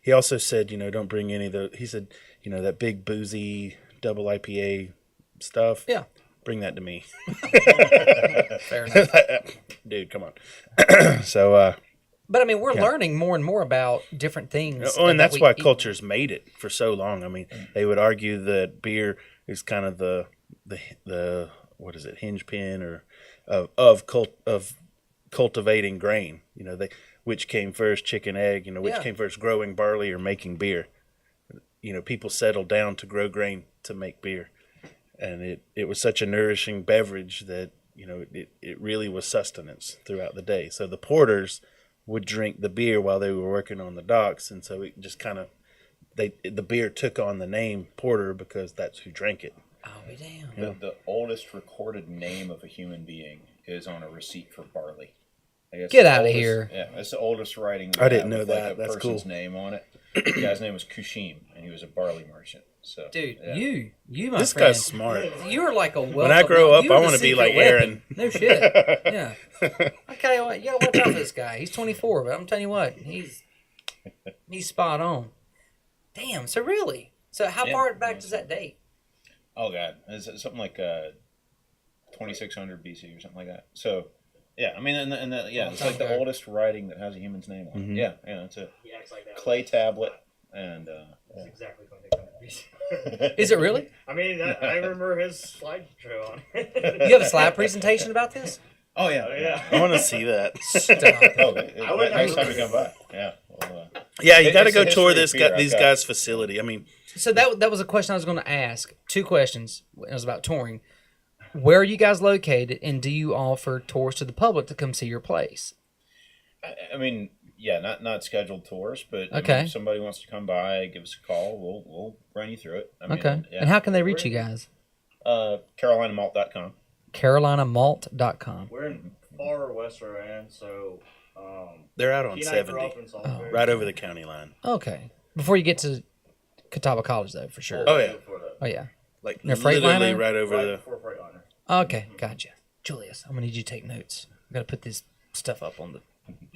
He also said, don't bring any of the. He said, that big boozy double IPA stuff. Yeah. Bring that to me, Fair enough. dude. Come on. So, But I mean, we're learning more and more about different things. and that that's we why eat. culture's made it for so long. I mean, they would argue that beer is kind of the what is it, hinge pin or of cultivating grain. Which came first, chicken, egg. Which Yeah. came first, growing barley or making beer. People settled down to grow grain to make beer, and it was such a nourishing beverage that it really was sustenance throughout the day. So the porters would drink the beer while they were working on the docks, and so it just kind of the beer took on the name porter because that's who drank it. I'll be damned. The oldest recorded name of a human being is on a receipt for barley. I guess Get the outta oldest- here. Yeah, that's the oldest writing. we I didn't have know with, that. a That's person's cool. name on it. The guy's name was Kushim, and he was a barley merchant. So, Dude, yeah. you, my This friend. guy's smart. You're like a wealth. When I grow up, I want to be like Aaron. No shit. Yeah. I tell you what, you gotta watch out for this guy. He's 24, but I'm telling you what, he's spot on. Damn. So really, how Yeah. far back does that date? Oh god, it's something like 2600 BC or something like that. So, yeah, I mean, it's like the Okay. oldest writing that has a human's name on it. Mhm. Yeah, it's a He acts like that. clay tablet, and That's exactly what they Is it really? I mean, I remember his slideshow on. You have a slide presentation about this? Oh yeah, Oh, yeah. I want to see that. Stop. Oh, I wouldn't next have- time you come by, yeah. Well, Yeah, you got to It's go a tour history of beer. these I've got- guys' facility. I mean, So that was a question I was going to ask. 2 questions. It was about touring. Where are you guys located, and do you offer tours to the public to come see your place? I mean, yeah, not scheduled tours, but I mean, Okay. if somebody wants to come by, give us a call. We'll run you through it. I mean, Okay. yeah. And how can they reach you guys? CarolinaMalt.com. CarolinaMalt.com. We're in far West Rowan, so they're out on he and I grew 70, up in Salisbury. right over the county line. Okay. Before you get to Catawba College, though, for sure. Oh, yeah. Before that. Oh, yeah. Like Near literally Freightliner? right over Right the. before Freightliner. Okay. Gotcha. Julius, I'm going to need you to take notes. I got to put this stuff up on the...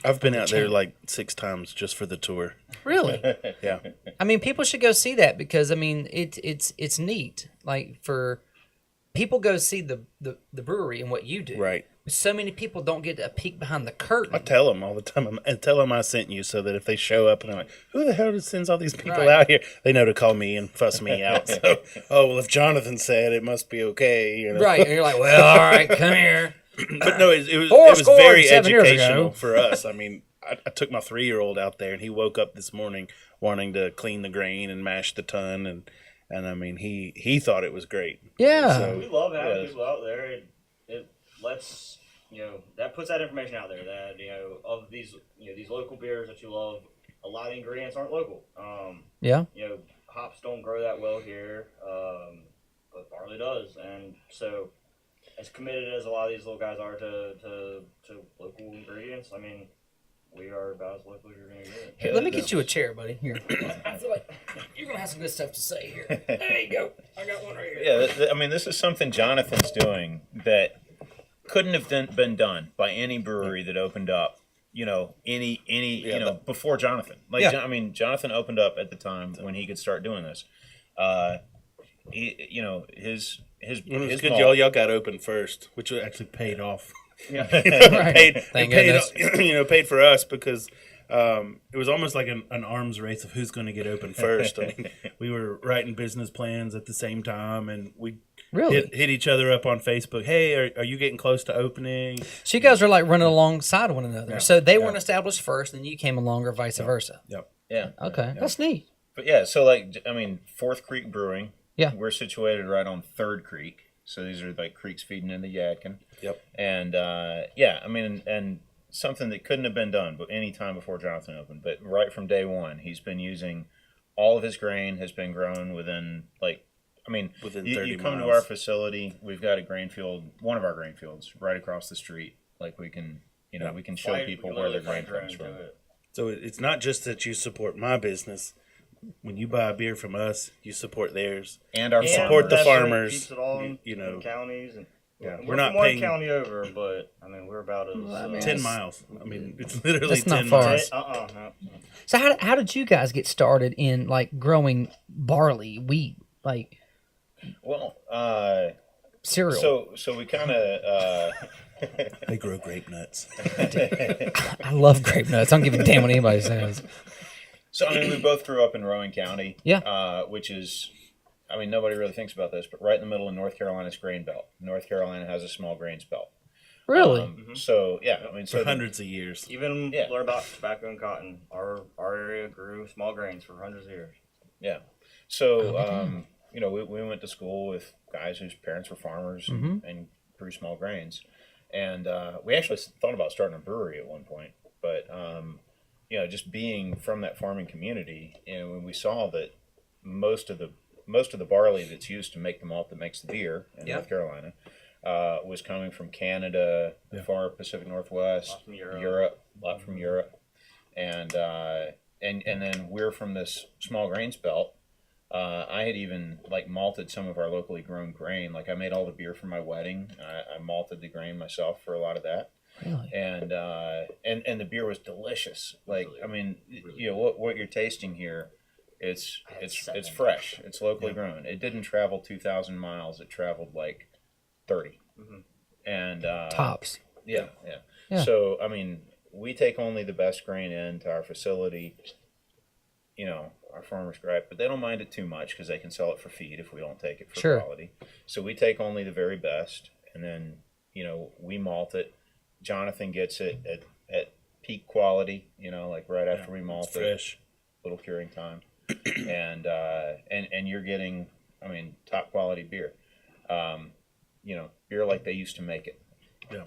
I've been out there like 6 times just for the tour. Really? Yeah, I mean, people should go see that because, I mean, it's neat. Like, for... People go see the brewery and what you do. right. So many people don't get a peek behind the curtain. I tell them all the time, and tell them I sent you, so that if they show up and they're like, "Who the hell sends all these people Right. out here?" They know to call me and fuss me out. So, oh well, if Jonathan said it, must be okay. Right. And you're like, well, all right, come here. But no, it was Four scored very 7 years educational ago. for us. I mean, I took my 3-year-old out there, and he woke up this morning wanting to clean the grain and mash the ton, and I mean, he thought it was great. Yeah. So- We love having Yes. people out there. It lets that puts that information out there that of these these local beers that you love. A lot of ingredients aren't local. Yeah. Hops don't grow that well here, but barley does, and so as committed as a lot of these little guys are to local ingredients, I mean, we are about as local as you're gonna get. Here, let me get you a chair, buddy. Here. I feel like you're going to have some good stuff to say here. There you go. I got one right here. Yeah, I mean, this is something Jonathan's doing that couldn't have been done by any brewery that opened up. Before Jonathan. Like, Yeah. I mean, Jonathan opened up at the time when he could start doing this. His It was his good. malt- Y'all got open first, which actually paid off. Right. paid, Thank paid, goodness. paid for us because it was almost like an arms race of who's going to get open first. I mean, we were writing business plans at the same time, and we Really? hit each other up on Facebook. Hey, are you getting close to opening? So you guys are like running alongside one another. So they weren't established first, and you came along, or vice versa. Yep. Yeah. Okay. That's neat. But yeah, so like, I mean, Fourth Creek Brewing. Yeah. We're situated right on Third Creek. So these are like creeks feeding into Yadkin. Yep. And I mean, and something that couldn't have been done but any time before Jonathan opened. But right from day one, he's been using all of his grain has been grown within Within you 30 come to miles. our facility. We've got a grain field, one of our grain fields, right across the street. Like we can we can show people where their grain comes from. So it's not just that you support my business. When you buy a beer from us, you support theirs. And our Support the farmers. farmers. Keeps it all in, you know. in counties, and Yeah, we're we're not from one paying- county over, but I mean we're about as 10 10 miles. I mean, it's literally That's not 10 far. miles. no. So how did you guys get started in like growing barley, wheat, like Well, cereal? so we kind of. They grow grape nuts. I love grape nuts. I don't give a damn what anybody says. So I mean, we both grew up in Rowan County. Yeah. Which is, I mean, nobody really thinks about this, but right in the middle of North Carolina's grain belt. North Carolina has a small grains belt. Really? So yeah, I mean, For so hundreds of years. Even Yeah. learn about tobacco and cotton. Our area grew small grains for hundreds of years. Yeah. So we went to school with guys whose parents were farmers and grew small grains, and we actually thought about starting a brewery at one point, but just being from that farming community, when we saw that most of the barley that's used to make the malt that makes the beer in North Carolina was coming from Canada, the far Pacific Northwest, A lot from Europe. a lot from Europe, and then we're from this small grains belt. I had even malted some of our locally grown grain. Like I made all the beer for my wedding. I malted the grain myself for a lot of that. Really? And the beer was delicious. What you're tasting here, it's fresh. It's locally grown. It didn't travel 2,000 miles. It traveled 30. And Tops. Yeah. Yeah. So I mean, we take only the best grain into our facility. Our farmers gripe, but they don't mind it too much because they can sell it for feed if we don't take it for Sure. quality. So we take only the very best, and then we malt it. Jonathan gets it at peak quality, right after we malt It's it, fresh. little curing time, and you're getting, top quality beer, beer like they used to make it. Go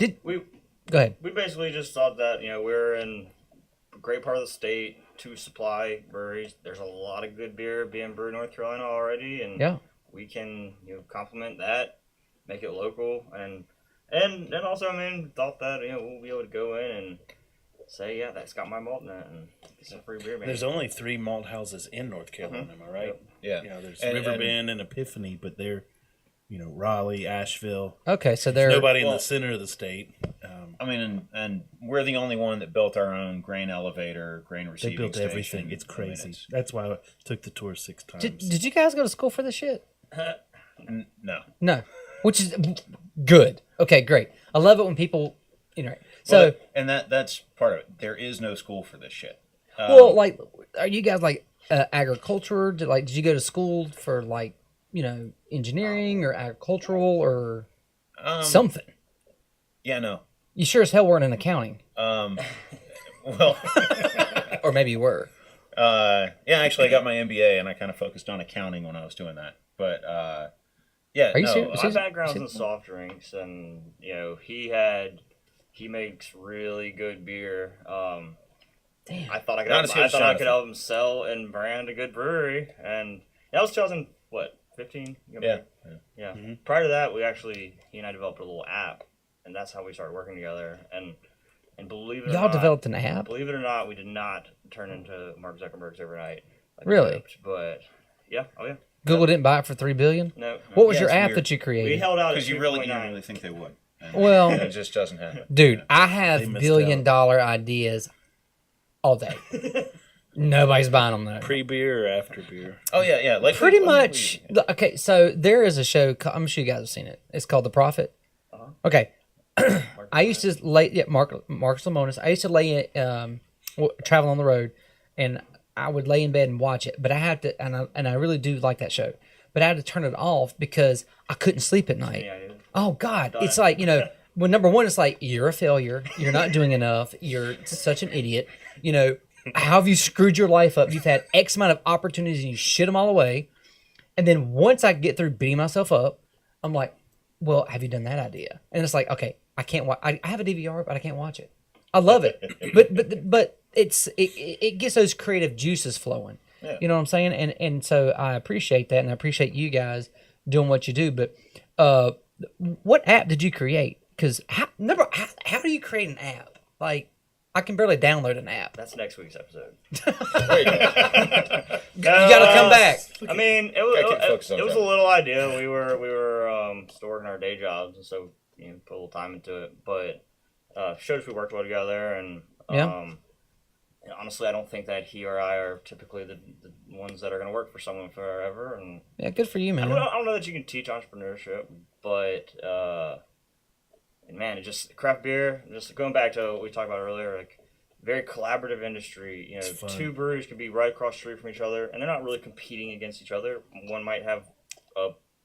ahead. We basically just thought that we're in a great part of the state to supply breweries. There's a lot of good beer being brewed in North Carolina already, and Yeah. we can complement that, make it local, and also thought that we'll be able to go in and say that's got my malt in it and get some free beer. There's only 3 malt houses in North Carolina, am I right? Yeah. There's And- Riverbend and Epiphany, but they're, Raleigh, Asheville. Okay, so they're Nobody in the center of the state. And we're the only one that built our own grain elevator, grain They receiving built station. everything. It's crazy. That's why I took the tour 6 times. Did you guys go to school for this shit? No. No, which is good. Okay, great. I love it when people, So, And that's part of it. There is no school for this shit. are you guys agriculture? Did you go to school for engineering or agricultural or something? Yeah, no. You sure as hell weren't in accounting, Well, or maybe you were. actually, I got my MBA, and I kind of focused on accounting when I was doing that. But yeah, Are you no. serious? My background's in soft drinks, and he makes really good beer. Damn. I thought I Not as good as could Jonathan. help him sell and brand a good brewery, and that was 2015. Yeah. Yeah. Prior to that, he and I developed a little app, and that's how we started working together. And believe it or Y'all not, developed an app? Believe it or not, we did not turn into Mark Zuckerberg's overnight. we Really? hoped, but yeah. Oh yeah. Google didn't buy it for $3 billion. No. What was Yeah, your it's app weird. that you We created? held out at Because you didn't 2.9. really think they would. And Well- it just doesn't happen. Dude, I They have missed billion-dollar ideas all day. Nobody's buying them though. Pre-beer or after beer? Oh yeah. Pretty much. Okay, so there is a show. I'm sure you guys have seen it. It's called The Prophet. Okay. I used to Marcus Lemonis. I used to travel on the road, and I would lay in bed and watch it. But I have to, and I really do like that show. But I had to turn it off because I couldn't sleep at night. Yeah, dude. Oh God, it's like when number one, it's like you're a failure. You're not doing enough. You're such an idiot. How have you screwed your life up? You've had X amount of opportunities and you shit them all away. And then once I get through beating myself up, I'm like, well, have you done that idea? And it's like, okay, I can't watch. I have a DVR, but I can't watch it. I love it. But it gets those creative juices flowing. Yeah. You know what I'm saying? And so I appreciate that, and I appreciate you guys doing what you do. But what app did you create? Because how do you create an app? Like, I can barely download an app. That's next week's episode. You got to come back. I mean, it was a little idea. We were still working our day jobs, and so put a little time into it. But showed us we worked well together, and and honestly, I don't think that he or I are typically the ones that are going to work for someone forever. And yeah, good for you, man. I don't know that you can teach entrepreneurship, but and man, it just craft beer. Just going back to what we talked about earlier, like very collaborative industry. Two breweries could be right across the street from each other, and they're not really competing against each other. One might have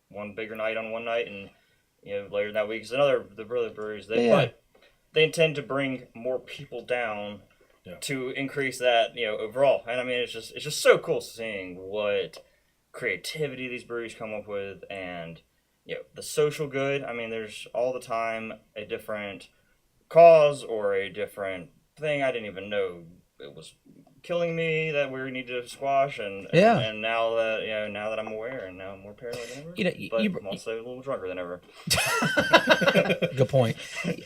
one bigger night on one night, and later that week is another the breweries. But they intend to bring more people down. Yeah. To increase that, overall, and I mean, it's just so cool seeing what creativity these breweries come up with, and the social good. I mean, there's all the time a different cause or a different thing I didn't even know it was killing me that we need to squash, and now that I'm aware, and now I'm more paranoid than ever. But I'm also a little drunker than ever. Good point.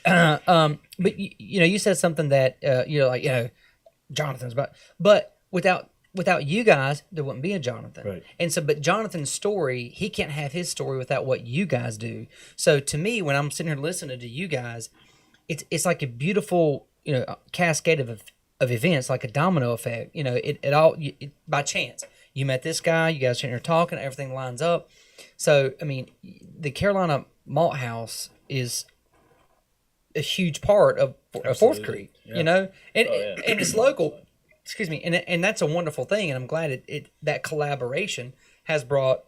But you said something that Jonathan's about, but without you guys, there wouldn't be a Jonathan. Right. And so, but Jonathan's story, he can't have his story without what you guys do. So to me, when I'm sitting here listening to you guys, it's like a beautiful cascade of events, like a domino effect. It all by chance. You met this guy, you guys sitting here talking, everything lines up. So I mean, the Carolina Malt House is a huge part of Fourth Creek, and it's local. Excuse me, and that's a wonderful thing, and I'm glad that collaboration has brought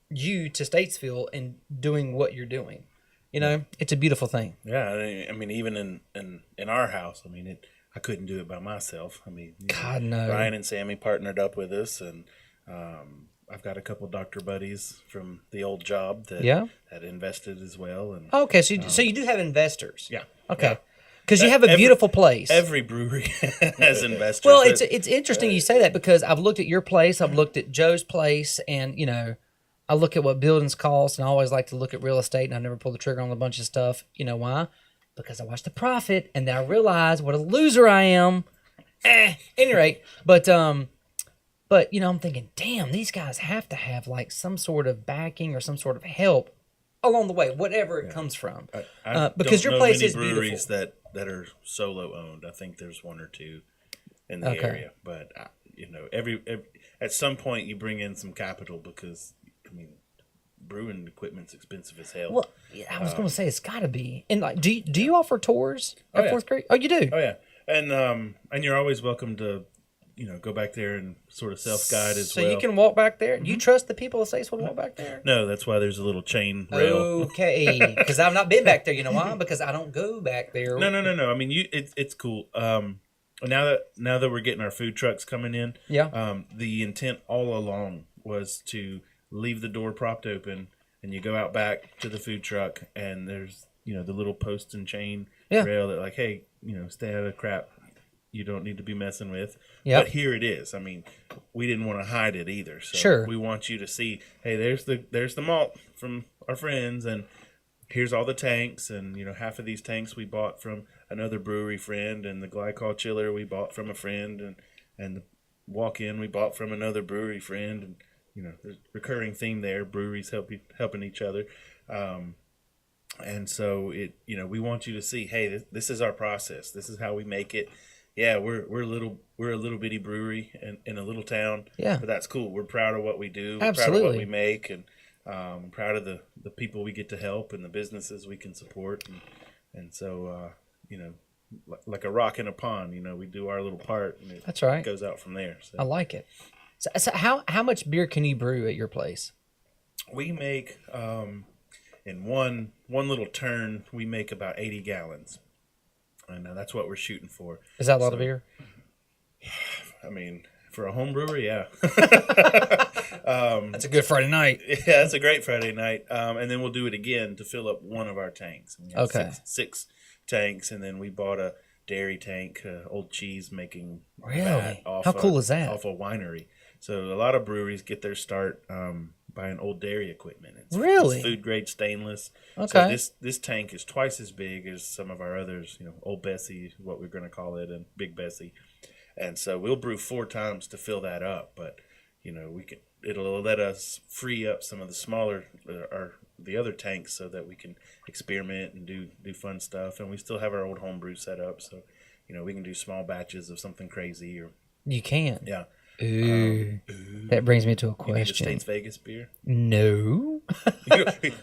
you to Statesville and doing what you're doing. It's a beautiful thing. Yeah, I mean, even in our house, I mean, I couldn't do it by myself. I mean, God no. Ryan and Sammy partnered up with us, and I've got a couple doctor buddies from the old job that invested as well. And okay, so you do have investors. Yeah. Okay. Because you have a beautiful place. Every brewery has investors. Well, it's interesting you say that, because I've looked at your place, I've looked at Joe's place, and I look at what buildings cost, and I always like to look at real estate, and I never pull the trigger on a bunch of stuff. You know why? Because I watch the profit, and then I realize what a loser I am. Any rate, but I'm thinking, damn, these guys have to have like some sort of backing or some sort of help along the way, whatever it comes from. Because your place is breweries beautiful. that are solo owned. I think there's one or two in the area, but every at some point you bring in some capital, because I mean, brewing equipment's expensive as hell. Well, I was going to say it's got to be. And like, do you offer tours at Fourth Creek? Oh, you do. Oh yeah, and you're always welcome to go back there and sort of self-guide as well. So you can walk back there? You trust the people of Statesville to walk back there? No, that's why there's a little chain rail. Okay, because I've not been back there. You know why? Because I don't go back there. No. I mean, it's cool. Now that we're getting our food trucks coming in, the intent all along was to leave the door propped open, and you go out back to the food truck, and there's the little post and chain rail that, like, hey, stay out of crap you don't need to be messing with. But here it is. I mean, we didn't want to hide it either. So we want you to see, hey, there's the malt from our friends, and here's all the tanks, and half of these tanks we bought from another brewery friend, and the glycol chiller we bought from a friend, and the walk-in we bought from another brewery friend, and there's a recurring theme there, breweries helping each other. And so we want you to see, hey, this is our process. This is how we make it. Yeah, we're a little bitty brewery in a little town. Yeah, but that's cool. We're proud of what we do. We're proud of what we make, and proud of the people we get to help and the businesses we can support. And so like a rock in a pond, we do our little part, and that's right. It goes out from there. So. I like it. So how much beer can you brew at your place? We make in one little turn, we make about 80 gallons. And that's what we're shooting for. Is that a lot of beer? I mean, for a home brewery, yeah. That's a good Friday night. Yeah, that's a great Friday night. And then we'll do it again to fill up one of our tanks. Okay. Six tanks, and then we bought a dairy tank, old cheese making. Really? vat off How cool is that? Off a winery. So a lot of breweries get their start buying old dairy equipment. Really? It's food grade stainless. Okay. So this tank is twice as big as some of our others. Old Bessie, what we're going to call it, and Big Bessie. And so we'll brew 4 times to fill that up, but it'll let us free up some of the smaller or the other tanks so that we can experiment and do fun stuff. And we still have our old homebrew set up, so we can do small batches of something crazy. Or You can. yeah. Ooh. That brings me to a You need a question. States Vegas beer? No.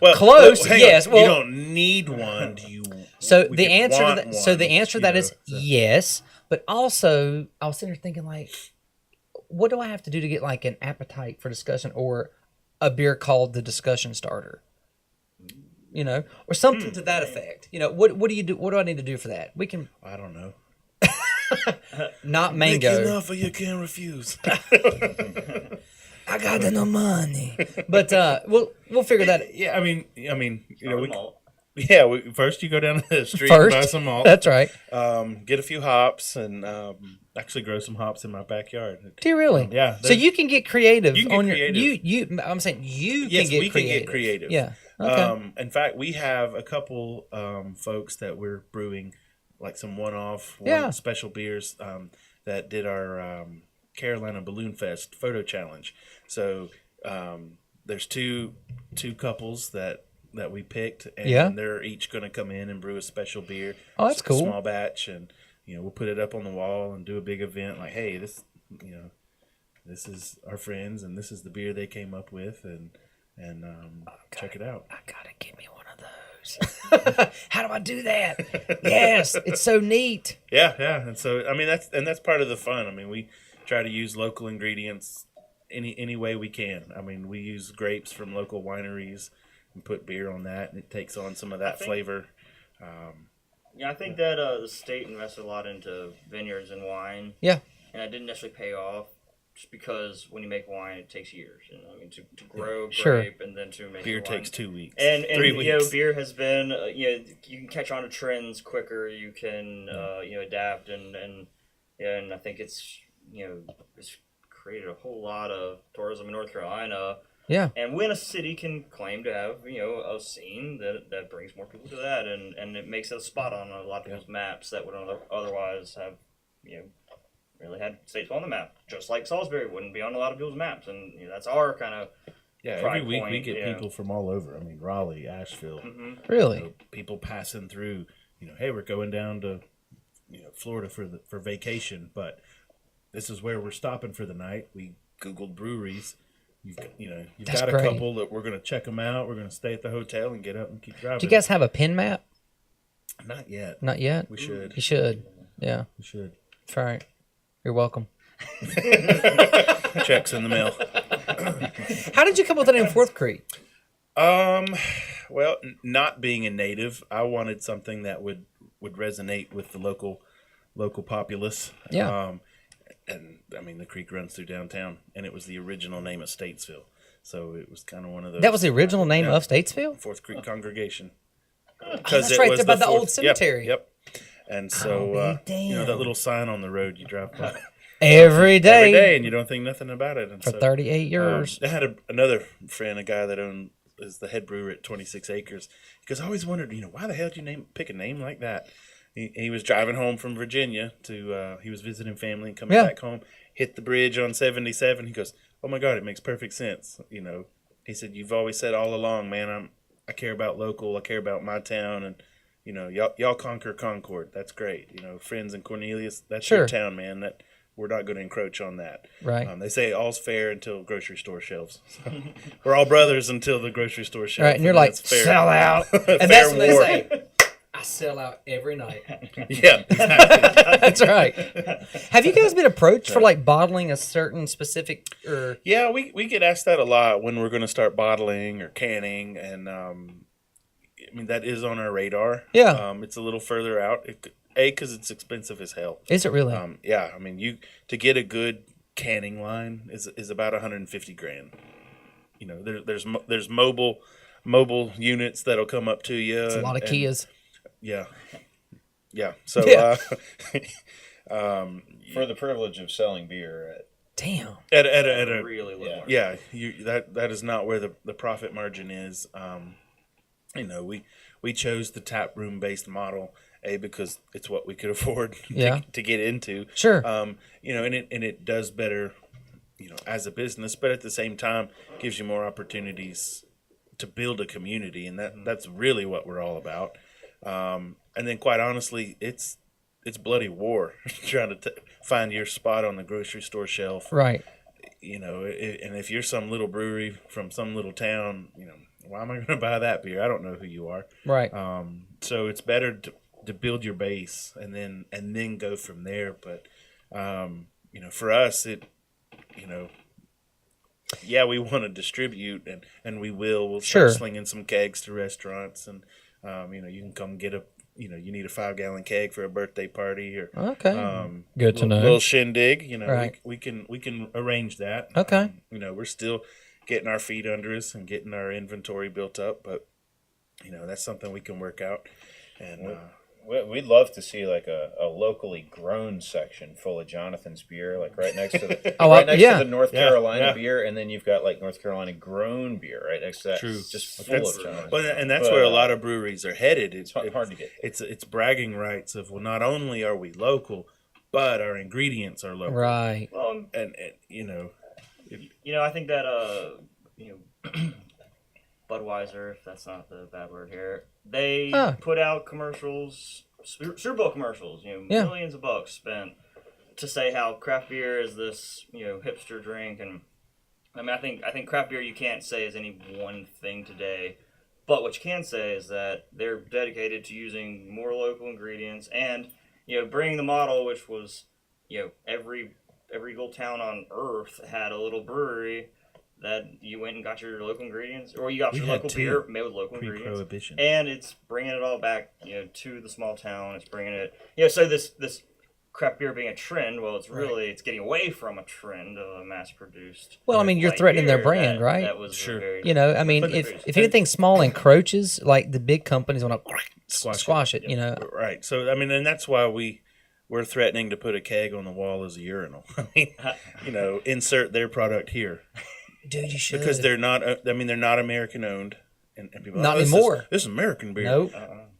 Well, Close, hang on. yes. Well, you don't need one. Do you? So we the could answer to want that, so one, the answer to that is so- yes, but also I was sitting there thinking like, what do I have to do to get like an appetite for discussion or a beer called the discussion starter? Or something to that effect. What do you do? What do I need to do for that? We can I don't know. not Make mango. enough or you can't refuse. I got no money, but we'll figure that. Yeah, I mean, Start with malt. First you go down to the street First, and buy some malt. That's right. Get a few hops and actually grow some hops in my backyard. Do you really? Yeah. So you can get creative You can get on your creative. you. I'm saying you Yes, can get we creative. can get creative. Yeah. Okay. In fact, we have a couple folks that we're brewing, like some one-off, Yeah. special beers that did our Carolina Balloon Fest photo challenge. So there's two couples that we picked, and Yeah. they're each going to come in and brew a special beer. Oh, that's a cool. Small batch, and we'll put it up on the wall and do a big event. Like, hey, this is our friends, and this is the beer they came up with, and check it out. I gotta get me one of those. How do I do that? Yes, it's so neat. Yeah, and so I mean that's part of the fun. I mean, we try to use local ingredients any way we can. I mean, we use grapes from local wineries and put beer on that, and it takes on some of that flavor. Yeah, I think that the state invested a lot into vineyards and wine. Yeah. And it didn't necessarily pay off just because when you make wine, it takes years. I mean, to grow Sure. grape and then to make Beer wine. takes 2 weeks, And 3 weeks. beer has been, you can catch on to trends quicker. You can, adapt and I think it's created a whole lot of tourism in North Carolina. Yeah. And when a city can claim to have, a scene that brings more people to that, and it makes it a spot on a lot of people's maps that would otherwise have, really had Statesville on the map, just like Salisbury wouldn't be on a lot of people's maps, and that's our kind of Every pride week we point, get people from all over. I mean, Raleigh, Asheville, Really? people passing through. Hey, we're going down to Florida for vacation, but this is where we're stopping for the night. We Googled breweries. You've That's got a great. couple that we're going to check them out. We're going to stay at the hotel and get up and keep driving. Do you guys have a pin map? Not yet. Not yet. We should. You should. Yeah. We should. That's right. You're welcome. Checks in the mail. How did you come up with the name Fourth Creek? Well, not being a native, I wanted something that would resonate with the local populace. Yeah. And I mean, the creek runs through downtown, and it was the original name of Statesville, so it was kind of one of those. That was the original name Yeah. of Statesville? Fourth Creek Congregation. That's right, there by the old cemetery. Yep. And so, I'll be that damned. little sign on the road you drive by Every day. every day, and you don't think nothing about it. And For 38 years. I had another friend, a guy that is the head brewer at 26 Acres. Because I always wondered, why the hell did you pick a name like that? He was driving home from Virginia he was visiting family and coming Yeah. back home, hit the bridge on 77. He goes, "Oh my God, it makes perfect sense." He said, "You've always said all along, man, I care about local, I care about my town, and y'all conquer Concord. That's great. Friends and Cornelius, that's Sure. your town, man. That we're not going to encroach on that." Right. They say all's fair until grocery store shelves. So we're all brothers until the grocery store shelves. Right, and you're like, that's fair. sell out. And Fair that's what they war. say. I sell out every night. Yeah, exactly. That's right. Have you guys been approached for like bottling a certain specific or Yeah, we get asked that a lot when we're going to start bottling or canning, and that is on our radar. Yeah. It's a little further out. Because it's expensive as hell. is it really? Yeah, you to get a good canning line is about $150,000. There's mobile units that'll come up to you. It's a lot of Kias. Yeah. Yeah. So Yeah. For the privilege of selling beer at Damn. at a really low yeah. margin. yeah, that is not where the profit margin is. We chose the tap room based model, because it's what we could afford Yeah. to get into. Sure. And it does better, as a business, but at the same time gives you more opportunities to build a community, and that's really what we're all about. And then, quite honestly, it's bloody war trying to find your spot on the grocery store shelf. Right. And if you're some little brewery from some little town, why am I going to buy that beer? I don't know who you are. Right. So it's better to build your base and then go from there. But for us, we want to distribute, and we will. We'll start Sure. slinging some kegs to restaurants, and you can come get you need a 5-gallon keg for a birthday party, or Okay. Good to know. little shindig. Right. we can arrange that. Okay. We're still getting our feet under us and getting our inventory built up, but that's something we can work out. And We'd love to see like a locally grown section full of Jonathan's beer, like right next to the to the North Carolina beer, and then you've got like North Carolina grown beer right next to that. True. Just full of Jonathan. Well, and that's where a lot of breweries are headed. It's hard to get. It's bragging rights of, well, not only are we local, but our ingredients are local. Right. Well, And I think that Budweiser, if that's not the bad word here, they put out commercials, Super Bowl commercials, millions of bucks spent to say how craft beer is this, hipster drink. And I mean, I think craft beer, you can't say is any one thing today, but what you can say is that they're dedicated to using more local ingredients and, bringing the model, which was, every little town on earth had a little brewery that you went and got your local ingredients, or you got your local beer made with local ingredients. Prohibition. And it's bringing it all back, to the small town. It's bringing it, so this craft beer being a trend, well, it's really, it's getting away from a trend of a mass-produced. Well, I mean, you're threatening their brand, right? That was Sure. very I mean, if anything small encroaches, like the big companies want to squash it, Right. So, I mean, and that's why we're threatening to put a keg on the wall as a urinal. I mean, insert their product here. Dude, you should. Because they're not American owned. And people Not anymore. This is American beer. Nope.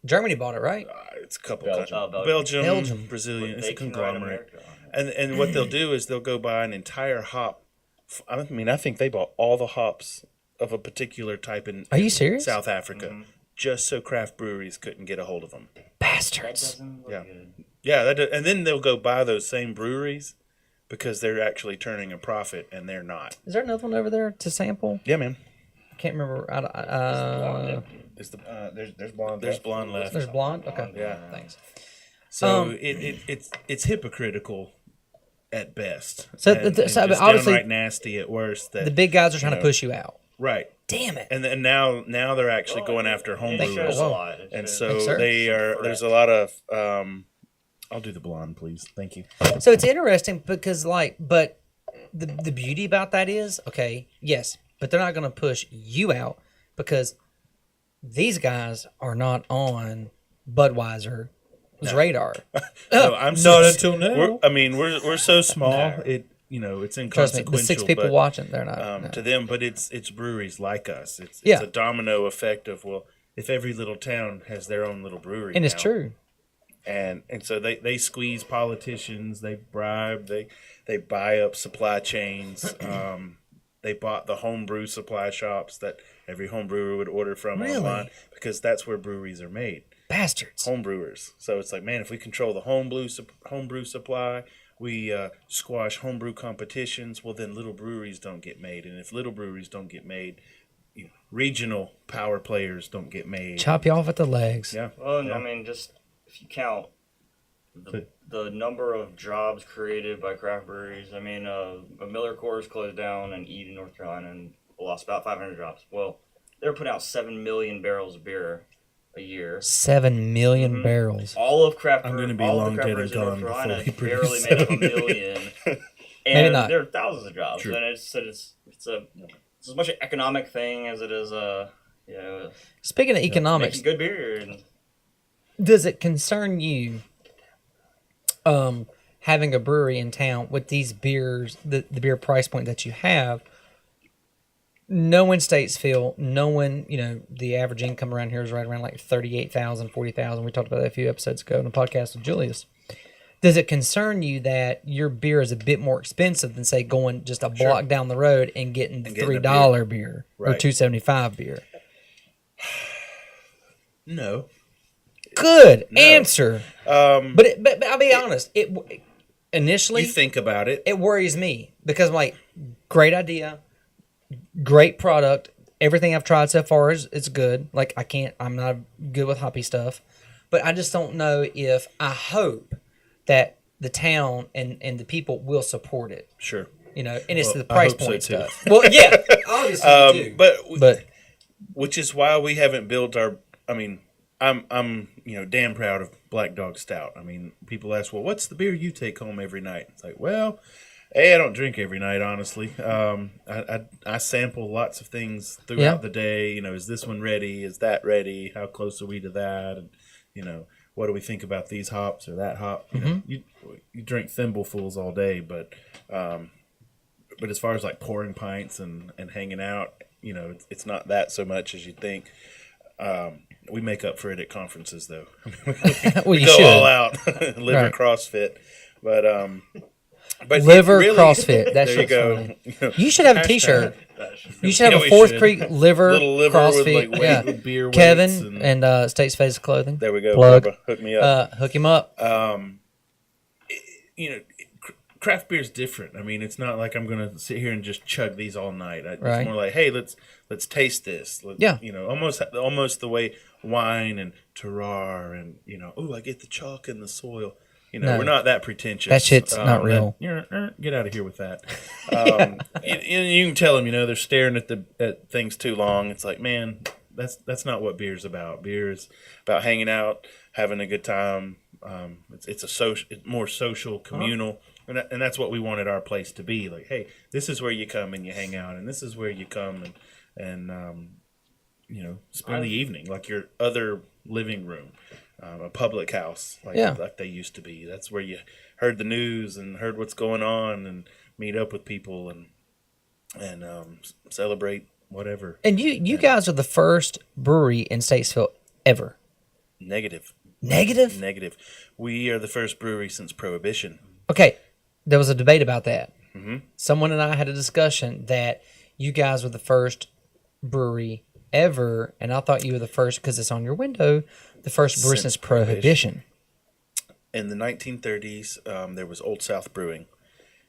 Germany bought it, right? It's a couple Belgium. countries. Belgium, With Brazilian. It's a They can write conglomerate. America on it. And what they'll do is they'll go buy an entire hop. I mean, I think they bought all the hops of a particular type in Are you serious? South Africa, just so craft breweries couldn't get a hold of them. That Bastards. doesn't look Yeah. good. Yeah, and then they'll go buy those same breweries because they're actually turning a profit, and they're not. Is there another one over there to sample? Yeah, man. I can't remember. It's the There's blonde. there's blonde left. There's blonde. Okay. Yeah. Thanks. So it's hypocritical at best. So and so just obviously downright nasty at worst. That the big guys are trying you to know, push you out. right. Damn it. And then now they're actually going after It homebrewers. shows a Whoa. lot. It And shows- so Thanks, sir. they are. There's a lot of. I'll do the blonde, please. Thank you. So it's interesting because, but the beauty about that is, okay, yes, but they're not going to push you out because these guys are not on Budweiser's radar. No, I'm Not until now. We're so small. It's Trust me, inconsequential. the 6 people but, watching, they're not. No. to them, but it's breweries like us. It's Yeah. a domino effect of, well, if every little town has their own little brewery, And it's now, true. and so they squeeze politicians, they bribe, they buy up supply chains. They bought the homebrew supply shops that every home brewer would order from Really? online because that's where breweries are made. Bastards. Home brewers. So it's like, man, if we control the homebrew supply, we squash homebrew competitions. Well, then little breweries don't get made, and if little breweries don't get made, regional power players don't get made. Chop you off at the legs. Yeah. Well, Yeah. I mean, just if you count the number of jobs created by craft breweries, I mean, Miller Coors closed down in Eden, North Carolina, and lost about 500 jobs. Well, they're putting out 7 million barrels of beer a year. 7 million barrels. All of craft I'm gonna be all of long the craft dead breweries in and North gone Carolina before we barely produce make a 7 million. Maybe And not. there are thousands of jobs. True. And it's as much an economic thing as it is Speaking of economics, making good beer. And Does it concern you having a brewery in town with these beers, the beer price point that you have, knowing Statesville, knowing, the average income around here is right around like 38,000, 40,000. We talked about that a few episodes ago in the podcast with Julius. Does it concern you that your beer is a bit more expensive than, say, going just a block down the road and getting the $3 beer or $2.75 beer? No. Good answer. But I'll be honest. Initially, You think about it. it worries me because I'm like, great idea, great product. Everything I've tried so far is good. Like I'm not good with hoppy stuff, but I just don't know if I hope that the town and the people will support it. Sure. And it's the I price hope so, point too. stuff. Well, yeah, obviously you do. But which is why we haven't built our. I mean, I'm damn proud of Black Dog Stout. I mean, people ask, well, what's the beer you take home every night? It's like, well, I don't drink every night, honestly. I sample lots of things throughout the day. Is this one ready? Is that ready? How close are we to that? And what do we think about these hops or that hop? You drink thimblefuls all day, but as far as like pouring pints and hanging out, it's not that so much as you'd think. We make up for it at conferences, though. We go all out, liver CrossFit, but liver really, CrossFit. That there you shit's go. funny. You should have a T-shirt. You should have a Fourth Creek liver CrossFit. with like with beer weights Kevin and State's Face Clothing. There we go. Plug. Bubba, hook me up. Hook him up. Craft beer is different. I mean, it's not like I'm going to sit here and just chug these all night. It's Right. more like, hey, let's taste this. Almost the way wine and terroir and I get the chalk in the soil. No. We're not that pretentious. That shit's not real. Get out of here with that. You can tell them, they're staring at things too long. It's like, man, that's not what beer's about. Beer is about hanging out, having a good time. It's more social, communal, and that's what we wanted our place to be. Like, hey, this is where you come and you hang out, and this is where you come and spend the evening, like your other living room. A public house like they used to be. That's where you heard the news and heard what's going on and meet up with people and celebrate whatever. And you guys are the first brewery in Statesville ever. Negative. We are the first brewery since Prohibition. Okay, there was a debate about that. Mm-hmm. Someone and I had a discussion that you guys were the first brewery ever, and I thought you were the first because it's on your window. The first brewery since Prohibition. In the 1930s, there was Old South Brewing,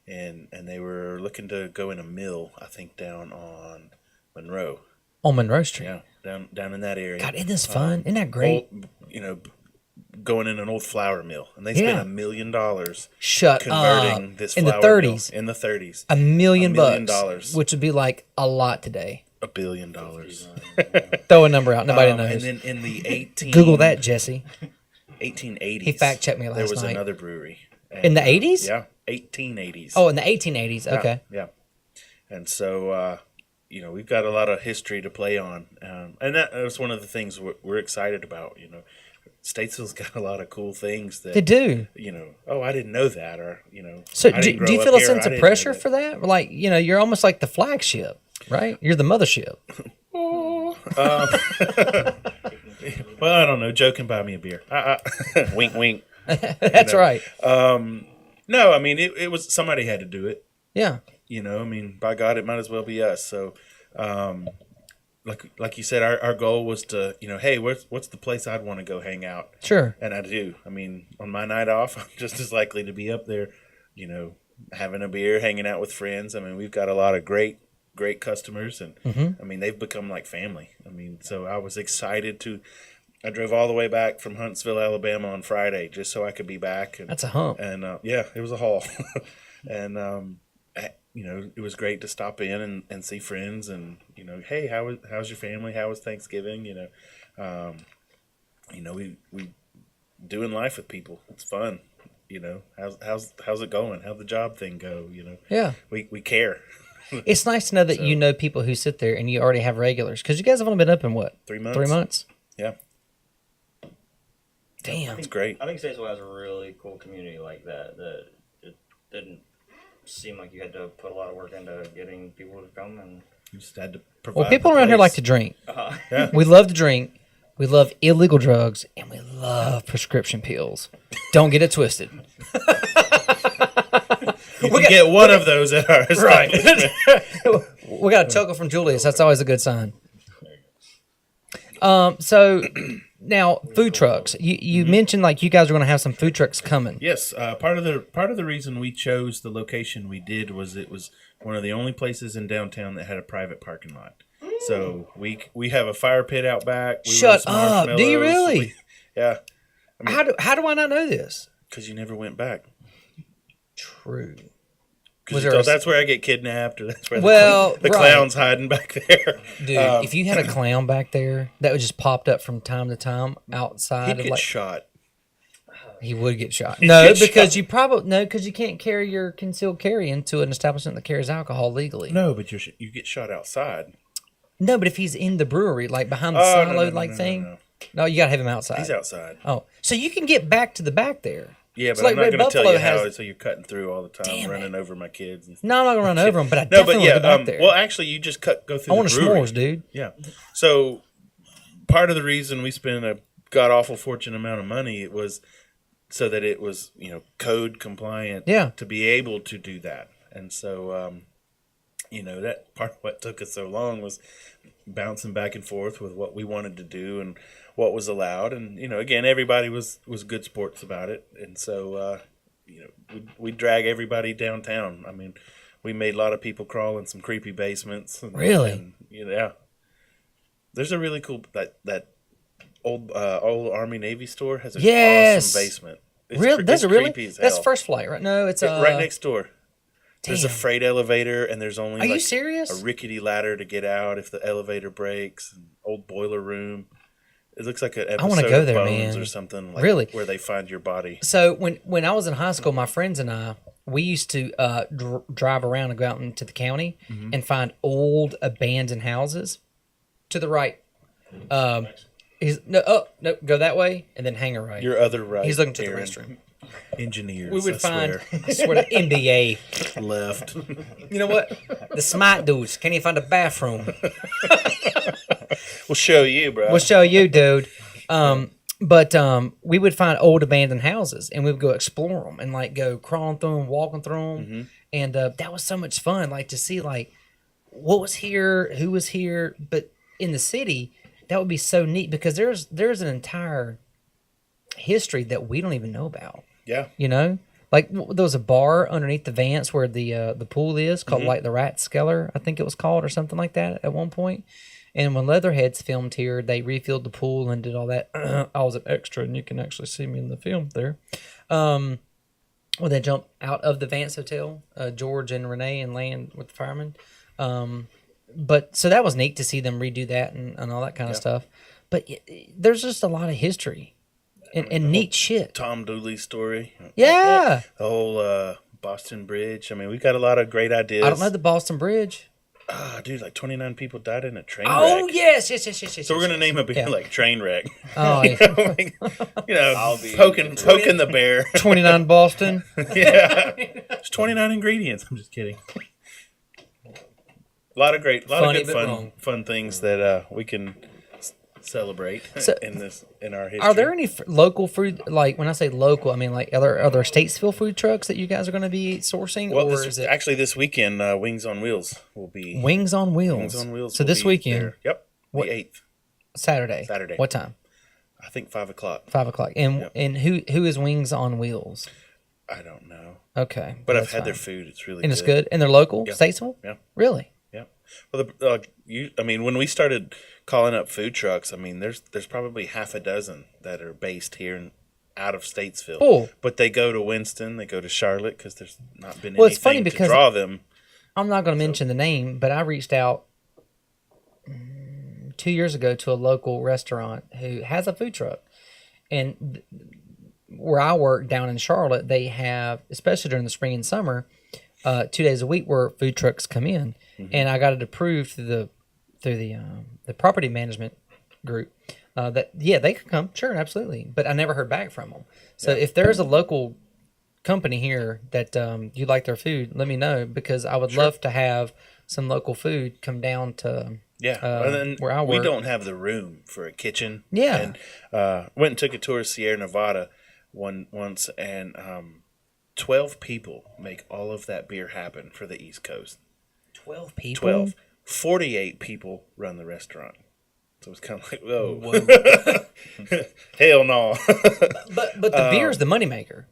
and they were looking to go in a mill, I think, down on Monroe. On Monroe Street. Yeah, down in that area. God, isn't this fun? Isn't that great? Going in an old flour mill, and they spent $1 million converting this in the flour 30s. mill in the 30s. $1 million $1 which would be like a lot today. $1 billion. Throw a number out. Nobody knows. And then in the Google that, Jesse. 1880s. He fact-checked me last night. There was another brewery. And, in the 80s? Yeah, 1880s. Oh, in the 1880s. Okay. Yeah. And so, we've got a lot of history to play on. And that was one of the things we're excited about. Statesville's got a lot of cool things that they do. I didn't know that, or So I do didn't you grow feel up a here, sense I of didn't pressure know that. for that? Like, you're almost like the flagship, right? You're the mothership. Well, I don't know. Joking, buy me a beer. Wink, wink. That's right. No, I mean it was somebody had to do it. Yeah. I mean, by God, it might as well be us. So, like you said, our goal was to, hey, what's the place I'd want to go hang out? Sure. And I do. I mean, on my night off, I'm just as likely to be up there, having a beer, hanging out with friends. I mean, we've got a lot of great customers, and I mean, they've become like family. I mean, so I was excited I drove all the way back from Huntsville, Alabama on Friday just so I could be back. And, that's a hump. And it was a haul. And it was great to stop in and see friends and hey, how's your family? How was Thanksgiving? We doing life with people. It's fun. How's it going? How'd the job thing go? Yeah. We care. It's nice to know that you know people who sit there and you already have regulars, because you guys have only been up in what? 3 months. 3 months. Yeah. Damn. It's great. I think Statesville has a really cool community like that. That it didn't seem like you had to put a lot of work into getting people to come. And You just had to provide. Well, people the around here place. like to drink. Yeah. We love to drink. We love illegal drugs, and we love prescription pills. Don't get it twisted. You can get one of those at our establishment. We got a chuckle from Julius. That's always a good sign. So now food trucks. You mentioned like you guys are going to have some food trucks coming. Yes, part of the reason we chose the location we did was it was one of the only places in downtown that had a private parking lot. So we have a fire pit out back. We Shut roast up! Do you marshmallows. really? Yeah, How do I not know this? because you never went back. True. Because Was there a- that's where I get kidnapped, or that's where Well, the right. clown's hiding back there. Dude, if you had a clown back there that would just popped up from time to time outside He'd of get like shot. he would get shot. He'd No, get because shot. because you can't carry your concealed carry into an establishment that carries alcohol legally. No, but you get shot outside. No, but if he's in the brewery, like behind the Oh, silo thing, no, you gotta have him outside. He's outside. Oh, so you can get back to the back there. Yeah, It's but like I'm not Red going to tell Buffalo you how. has- So you're cutting through all the time, Damn running over my kids. And No, I'm not gonna run over him, but I No, definitely but want yeah, to go back there. well, actually, you just go through. I want the a brewery. s'mores, dude. Yeah. So part of the reason we spent a god awful fortune amount of money it was so that it was code compliant. Yeah. To be able to do that, and so that part of what took us so long was bouncing back and forth with what we wanted to do and what was allowed, and again everybody was good sports about it, and so we drag everybody downtown. I mean, we made a lot of people crawl in some creepy basements. Really? And, yeah. There's a really cool that old Army Navy store has an Yes. awesome basement. It's Really? Does it really? creepy as That's hell. First Flight, right? No, it's Right next door. There's a damn. freight elevator, and there's only Are you like serious? a rickety ladder to get out if the elevator breaks. An old boiler room. It looks like an episode wanna go of there, Bones man. or something. Like Really? where they find your body. So when I was in high school, my friends and I, we used to drive around and go out into the county Mm-hmm. and find old abandoned houses. To the right, go that way and then hang a right. Your other right. He's looking to the Aaron. restroom. Engineers. We would I find, swear. I swear to NBA. left. You know what? The smart dudes. Can you find a bathroom? We'll show you, bro. We'll show you, dude. But we would find old abandoned houses and we would go explore them and like go crawling through them, walking through them, Mm-hmm. and that was so much fun. Like to see like what was here, who was here, but in the city that would be so neat because there's an entire history that we don't even know about. Yeah. You know, like there was a bar underneath the Vance where the pool is called like the Ratskeller, I think it was called, or something like that at one point. And when Leatherheads filmed here, they refilled the pool and did all that. I was an extra, and you can actually see me in the film there. When they jumped out of the Vance Hotel, George and Renee and land with the firemen. But so that was neat to see them redo that and all that kind of stuff. But there's just a lot of history and neat shit. Tom Dooley's story. Yeah. The whole Boston Bridge. I mean, we got a lot of great ideas. I don't know the Boston Bridge. Dude, like 29 people died in a train Oh, wreck. yes. So we're gonna name a beer like train wreck. Oh, you yeah. know, like, I'll be poking the bear. 29 Boston. Yeah, it's 29 ingredients. I'm just kidding. A lot of good Funny but wrong. fun things that we can celebrate So, in our history. Are there any local food, like when I say local, I mean like are there Statesville food trucks that you guys are going to be sourcing? Well, or is it actually this weekend, Wings on Wheels will be Wings on Wheels? Wings on Wheels. So will this be weekend, there. Yep, What- the 8th. Saturday. Saturday. What time? I think 5:00. 5:00. And who is Wings on Wheels? I don't know, Okay, but that's I've had fine. their food. It's really And good. it's good, and they're local, Yeah. Statesville. Yeah. Really? Yeah. Well, when we started calling up food trucks, I mean, there's probably half a dozen that are based here and out of Statesville. Cool. But they go to Winston, they go to Charlotte because there's not been Well, it's funny anything because to draw them. I'm not going to mention the name, but I reached out 2 years ago to a local restaurant who has a food truck. And where I work down in Charlotte, they have, especially during the spring and summer, 2 days a week where food trucks come in. And I got it approved through the property management group they could come, sure, absolutely. But I never heard back from them. So if there's a local company here that you like their food, let me know, because I would love to have some local food come down to and then where I work. we don't have the room for a kitchen. Yeah. And went and took a tour of Sierra Nevada once, and 12 people make all of that beer happen for the East Coast. 12 people. 12. 48 people run the restaurant. So it's kind of like, whoa. Hell no. But the beer is the moneymaker.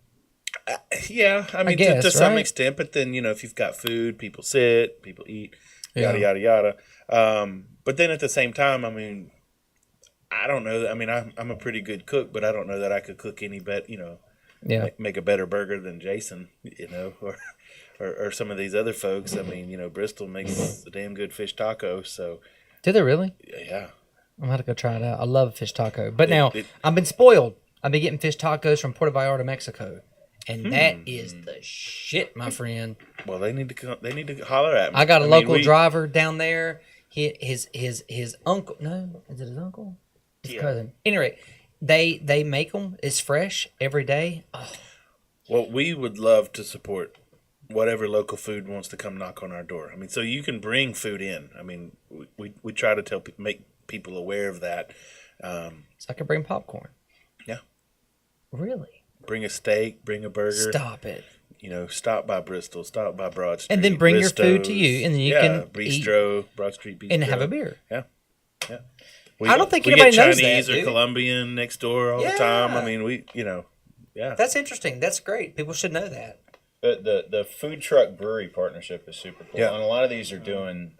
Yeah, I mean, guess, to some right? extent, but then, if you've got food, people sit, people eat, yada, yada, yada. But then at the same time, I mean, I don't know. I mean, I'm a pretty good cook, but I don't know that I could cook any better, make a better burger than Jason, or some of these other folks. I mean, Bristol makes a damn good fish taco, so. Do they really? Yeah. I'm going to go try it out. I love a fish taco. But now, I've been spoiled. I've been getting fish tacos from Puerto Vallarta, Mexico. And that is the shit, my friend. Well, they need to come, they need to holler at me. I got a local driver down there. His uncle. No, is it his uncle? His cousin. Anyway, they make them. It's fresh every day. Oh. Well, we would love to support whatever local food wants to come knock on our door. I mean, so you can bring food in. I mean, we try to make people aware of that. So I can bring popcorn. Yeah. Really? Bring a steak, bring a burger. Stop it. Stop by Bristol, stop by Broad Street. And then bring your food to you, and then you can Bistro, Broad Street Bistro. and have a beer. Yeah. I don't think we anybody get knows Chinese that, or dude. Colombian next door all the time. I mean, yeah. That's interesting. That's great. People should know that. The food truck brewery partnership is super cool. Yeah. And a lot of these are doing,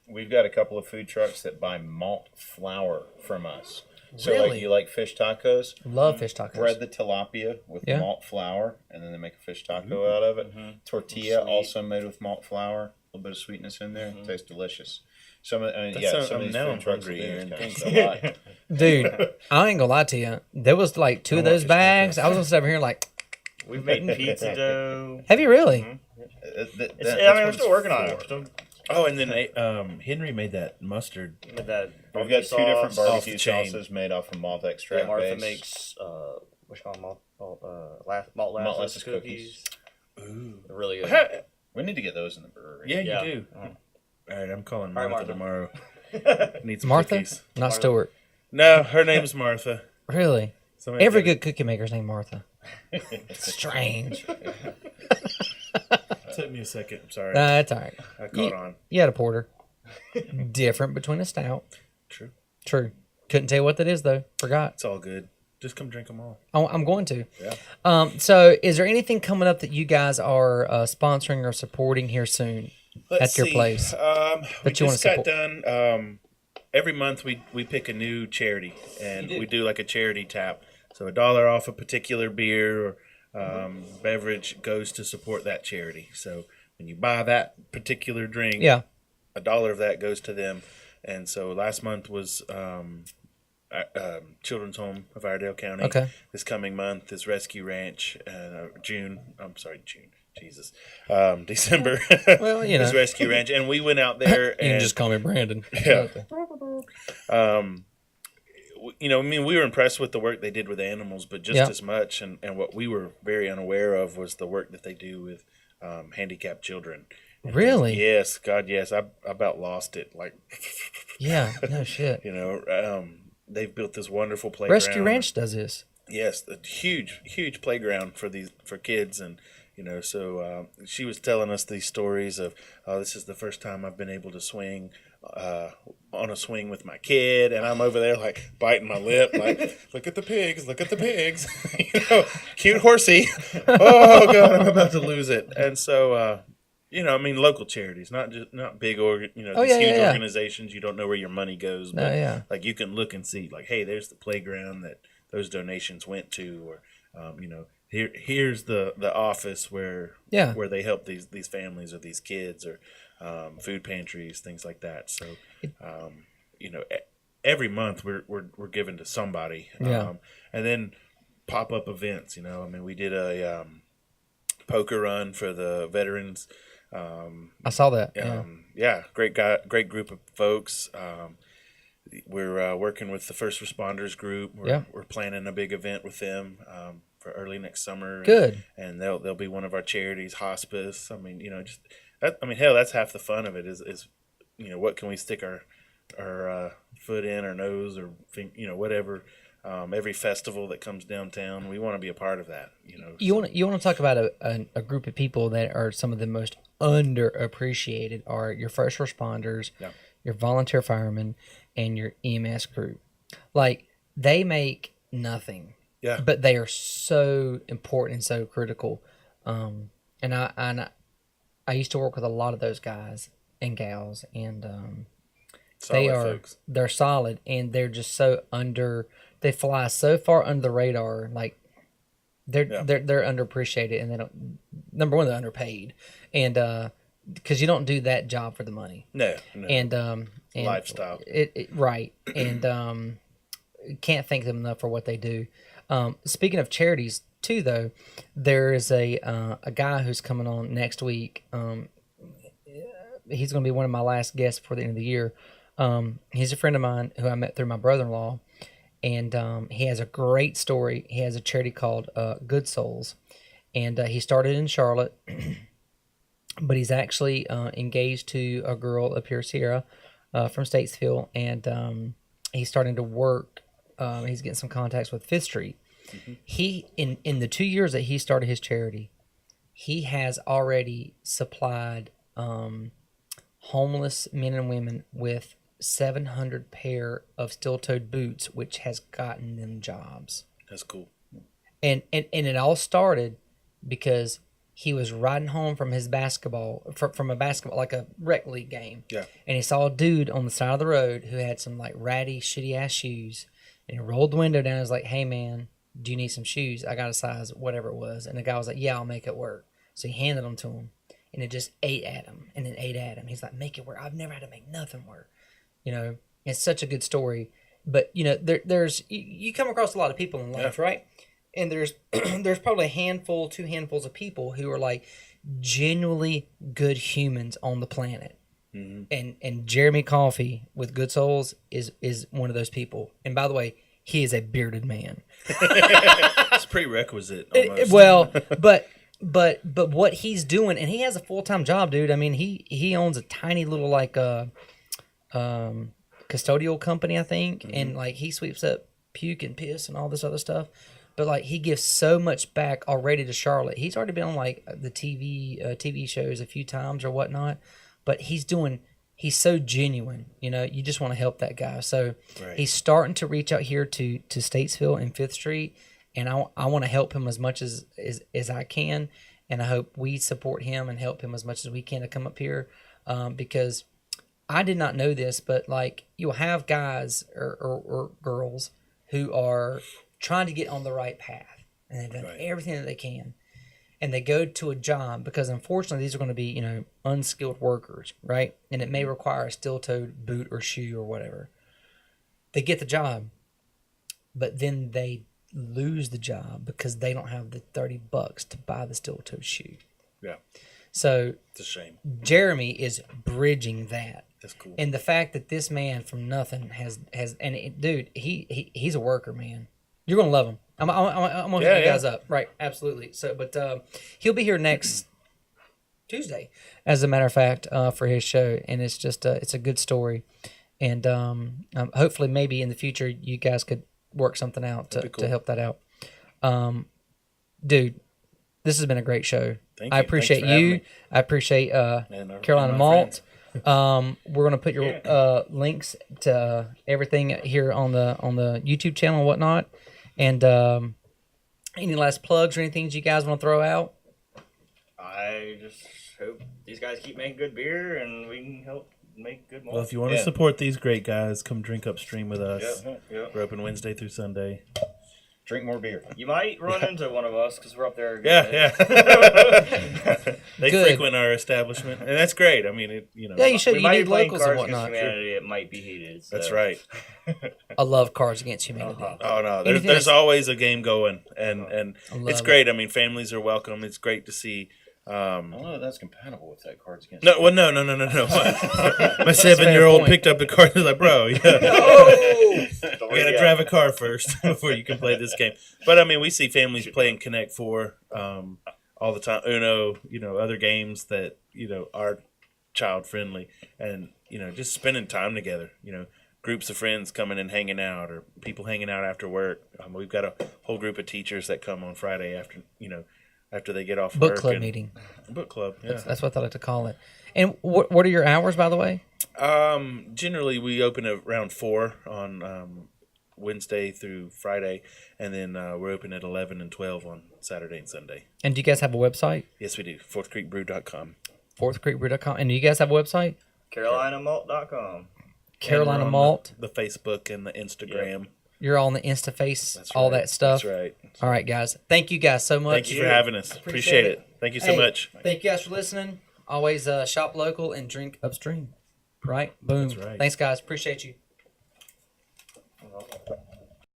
we've got a couple of food trucks that buy malt flour from us. So Really? you like fish tacos? Love fish tacos. Bread the tilapia with malt flour, and then they make a fish taco out of it. Tortilla also made with malt flour, a little bit of sweetness in there. Tastes delicious. Some of these now I'm food trucks hungry, will do Aaron. this kind of Thanks stuff. Dude, I ain't gonna lie to you. There was like two of those bags. I was gonna sit over here like, We've made pizza dough. have you really? We're still working on it. We're still Oh, and then Henry made that mustard. with that. We've got two different off the barbecue chain. sauces made off of malt Yeah, extract Martha base. makes what you call malt Molasses cookies. Ooh. They're really good. We need to get those in the brewery. Yeah, Yeah. you do. All right, I'm calling All right, Martha Martha. tomorrow. Need some Martha? cookies. Not Stewart. No, her name's Martha. Really? Somebody Every get good cookie maker's named Martha. Strange. it. Took me a second. I'm sorry. That's all right. I caught on. You had a porter. Different between a stout. True. True. Couldn't tell you what that is though. Forgot. It's all good. Just come drink them all. I'm going to. Yeah. So is there anything coming up that you guys are sponsoring or supporting here soon Let's at your see. place? We that you wanna just got support? done. Every month we pick a new charity, and we do like a charity tap. So $1 off a particular beer or beverage goes to support that charity. So when you buy that particular drink, Yeah. $1 of that goes to them. And so last month was Children's Home of Iredell County. Okay. This coming month is Rescue Ranch. June. Jesus. December. Well, you know. is Rescue Ranch, and we went out there. You can just call me Brandon. Yeah. We were impressed with the work they did with animals, but just as much, and what we were very unaware of was the work that they do with handicapped children. Really? Yes, God, yes. I about lost it. Like, Yeah. No shit. they've built this wonderful playground. Rescue Ranch does this. Yes, a huge playground for kids, and so she was telling us these stories of, this is the first time I've been able to swing on a swing with my kid, and I'm over there like biting my lip, like, look at the pigs, cute horsey. Oh God, I'm about to lose it. And so, local charities, not big huge organizations. You don't know where your money goes, but like you can look and see, like, hey, there's the playground that those donations went to, or here's the office where they help these families or these kids, or food pantries, things like that. So, every month we're given to somebody, and then pop up events. We did a poker run for the veterans. I saw that. Great group of folks. we're working with the first responders group. We're planning a big event with them for early next summer. Good. And they'll be one of our charities, hospice. I mean, just that. I mean, hell, that's half the fun of it. Is what can we stick our foot in, or nose, or whatever. Every festival that comes downtown, we want to be a part of that. You want to talk about a group of people that are some of the most underappreciated are your first responders, your volunteer firemen, and your EMS group. Like, they make nothing, but they are so important and so critical. And I used to work with a lot of those guys and gals, and they're solid, and they're just so they fly so far under the radar. Like, they're underappreciated, and number one, they're underpaid, and because you don't do that job for the money. No. And lifestyle. Right. And can't thank them enough for what they do. Speaking of charities too, though, there is a guy who's coming on next week. He's going to be one of my last guests before the end of the year. He's a friend of mine who I met through my brother-in-law, and he has a great story. He has a charity called Good Souls, and he started in Charlotte, but he's actually engaged to a girl up here, Sierra, from Statesville, and he's starting to work. He's getting some contacts with Fifth Street. Mm-hmm. He in the 2 years that he started his charity, he has already supplied homeless men and women with 700 pair of steel-toed boots, which has gotten them jobs. That's cool. And it all started because he was riding home from his from a basketball, like a rec league game. Yeah. And he saw a dude on the side of the road who had some like ratty, shitty ass shoes. And he rolled the window down and was like, "Hey man, do you need some shoes? I got a size, whatever it was." And the guy was like, "Yeah, I'll make it work." So he handed them to him. And it just ate at him, and then ate at him. He's like, "Make it work. I've never had to make nothing work." It's such a good story. But there's you come across a lot of people in life, right? And there's there's probably two handfuls of people who are like genuinely good humans on the planet. Mm-hmm. And Jeremy Coffey with Good Souls is one of those people. And by the way, he is a bearded man. It's prerequisite almost. But what he's doing, and he has a full-time job, dude. I mean, he owns a tiny little like custodial company, I think, mm-hmm. and like he sweeps up puke and piss and all this other stuff. But like he gives so much back already to Charlotte. He's already been on like the TV shows a few times or whatnot. But he's so genuine. You just want to help that guy. So He's starting to reach out here to Statesville and Fifth Street. And I want to help him as much as I can, and I hope we support him and help him as much as we can to come up here, because I did not know this, but like you'll have guys or girls who are trying to get on the right path, and they've done everything that they can, and they go to a job because unfortunately these are going to be unskilled workers, right? And it may require a steel-toed boot or shoe or whatever. They get the job, but then they lose the job because they don't have the $30 to buy the steel-toed shoe. Yeah. So it's a shame. Jeremy is bridging that. That's cool. And the fact that this man from nothing has dude, he's a worker, man. You're gonna love him. I'm gonna hook you guys up, right? Absolutely. So, but he'll be here next Tuesday, as a matter of fact, for his show, and it's just it's a good story, and hopefully maybe in the future you guys could work something out to help that out. Dude, this has been a great show. Thank I you. appreciate you. I appreciate Carolina Malt. We're gonna put your links to everything here on the YouTube channel and whatnot. And any last plugs or anything you guys want to throw out? I just hope these guys keep making good beer and we can help make good malt. Well, if you want to support these great guys, come drink upstream with us. Yep. We're open Wednesday through Sunday. Drink more beer. You might run into one of us because we're up there. Yeah. They frequent our establishment, and that's great. I mean, Yeah, you should. You need locals and whatnot. It might be heated. So. That's right. I love Cards Against Humanity. Oh no, there's always a game going, and it's great. I mean, families are welcome. It's great to see I don't know if that's compatible with that Cards Against. No, well, no. My 7-year-old point. picked up the card and was like, bro, you gotta drive a car first before you can play this game. But I mean, we see families playing Connect 4 all the time. Uno, other games that, are child friendly, and, just spending time together, groups of friends coming and hanging out, or people hanging out after work. We've got a whole group of teachers that come on Friday after they get off Book work. club meeting. Book club, yeah. That's what I like to call it. And what are your hours, by the way? Generally, we open around 4 on Wednesday through Friday, and then we're open at 11 and 12 on Saturday and Sunday. And do you guys have a website? Yes, we do. FourthCreekBrew.com. FourthCreekBrew.com. And do you guys have a website? CarolinaMalt.com. Carolina And we're on Malt. The Facebook and the Instagram. You're on the InstaFace, That's all right. that stuff. That's right. All right, guys. Thank you guys so much. Thank you for having us. Appreciate it. Thank you so Hey, much. Thank you guys for listening. Always shop local and drink upstream. Right? Boom. That's right. Thanks, guys. Appreciate you.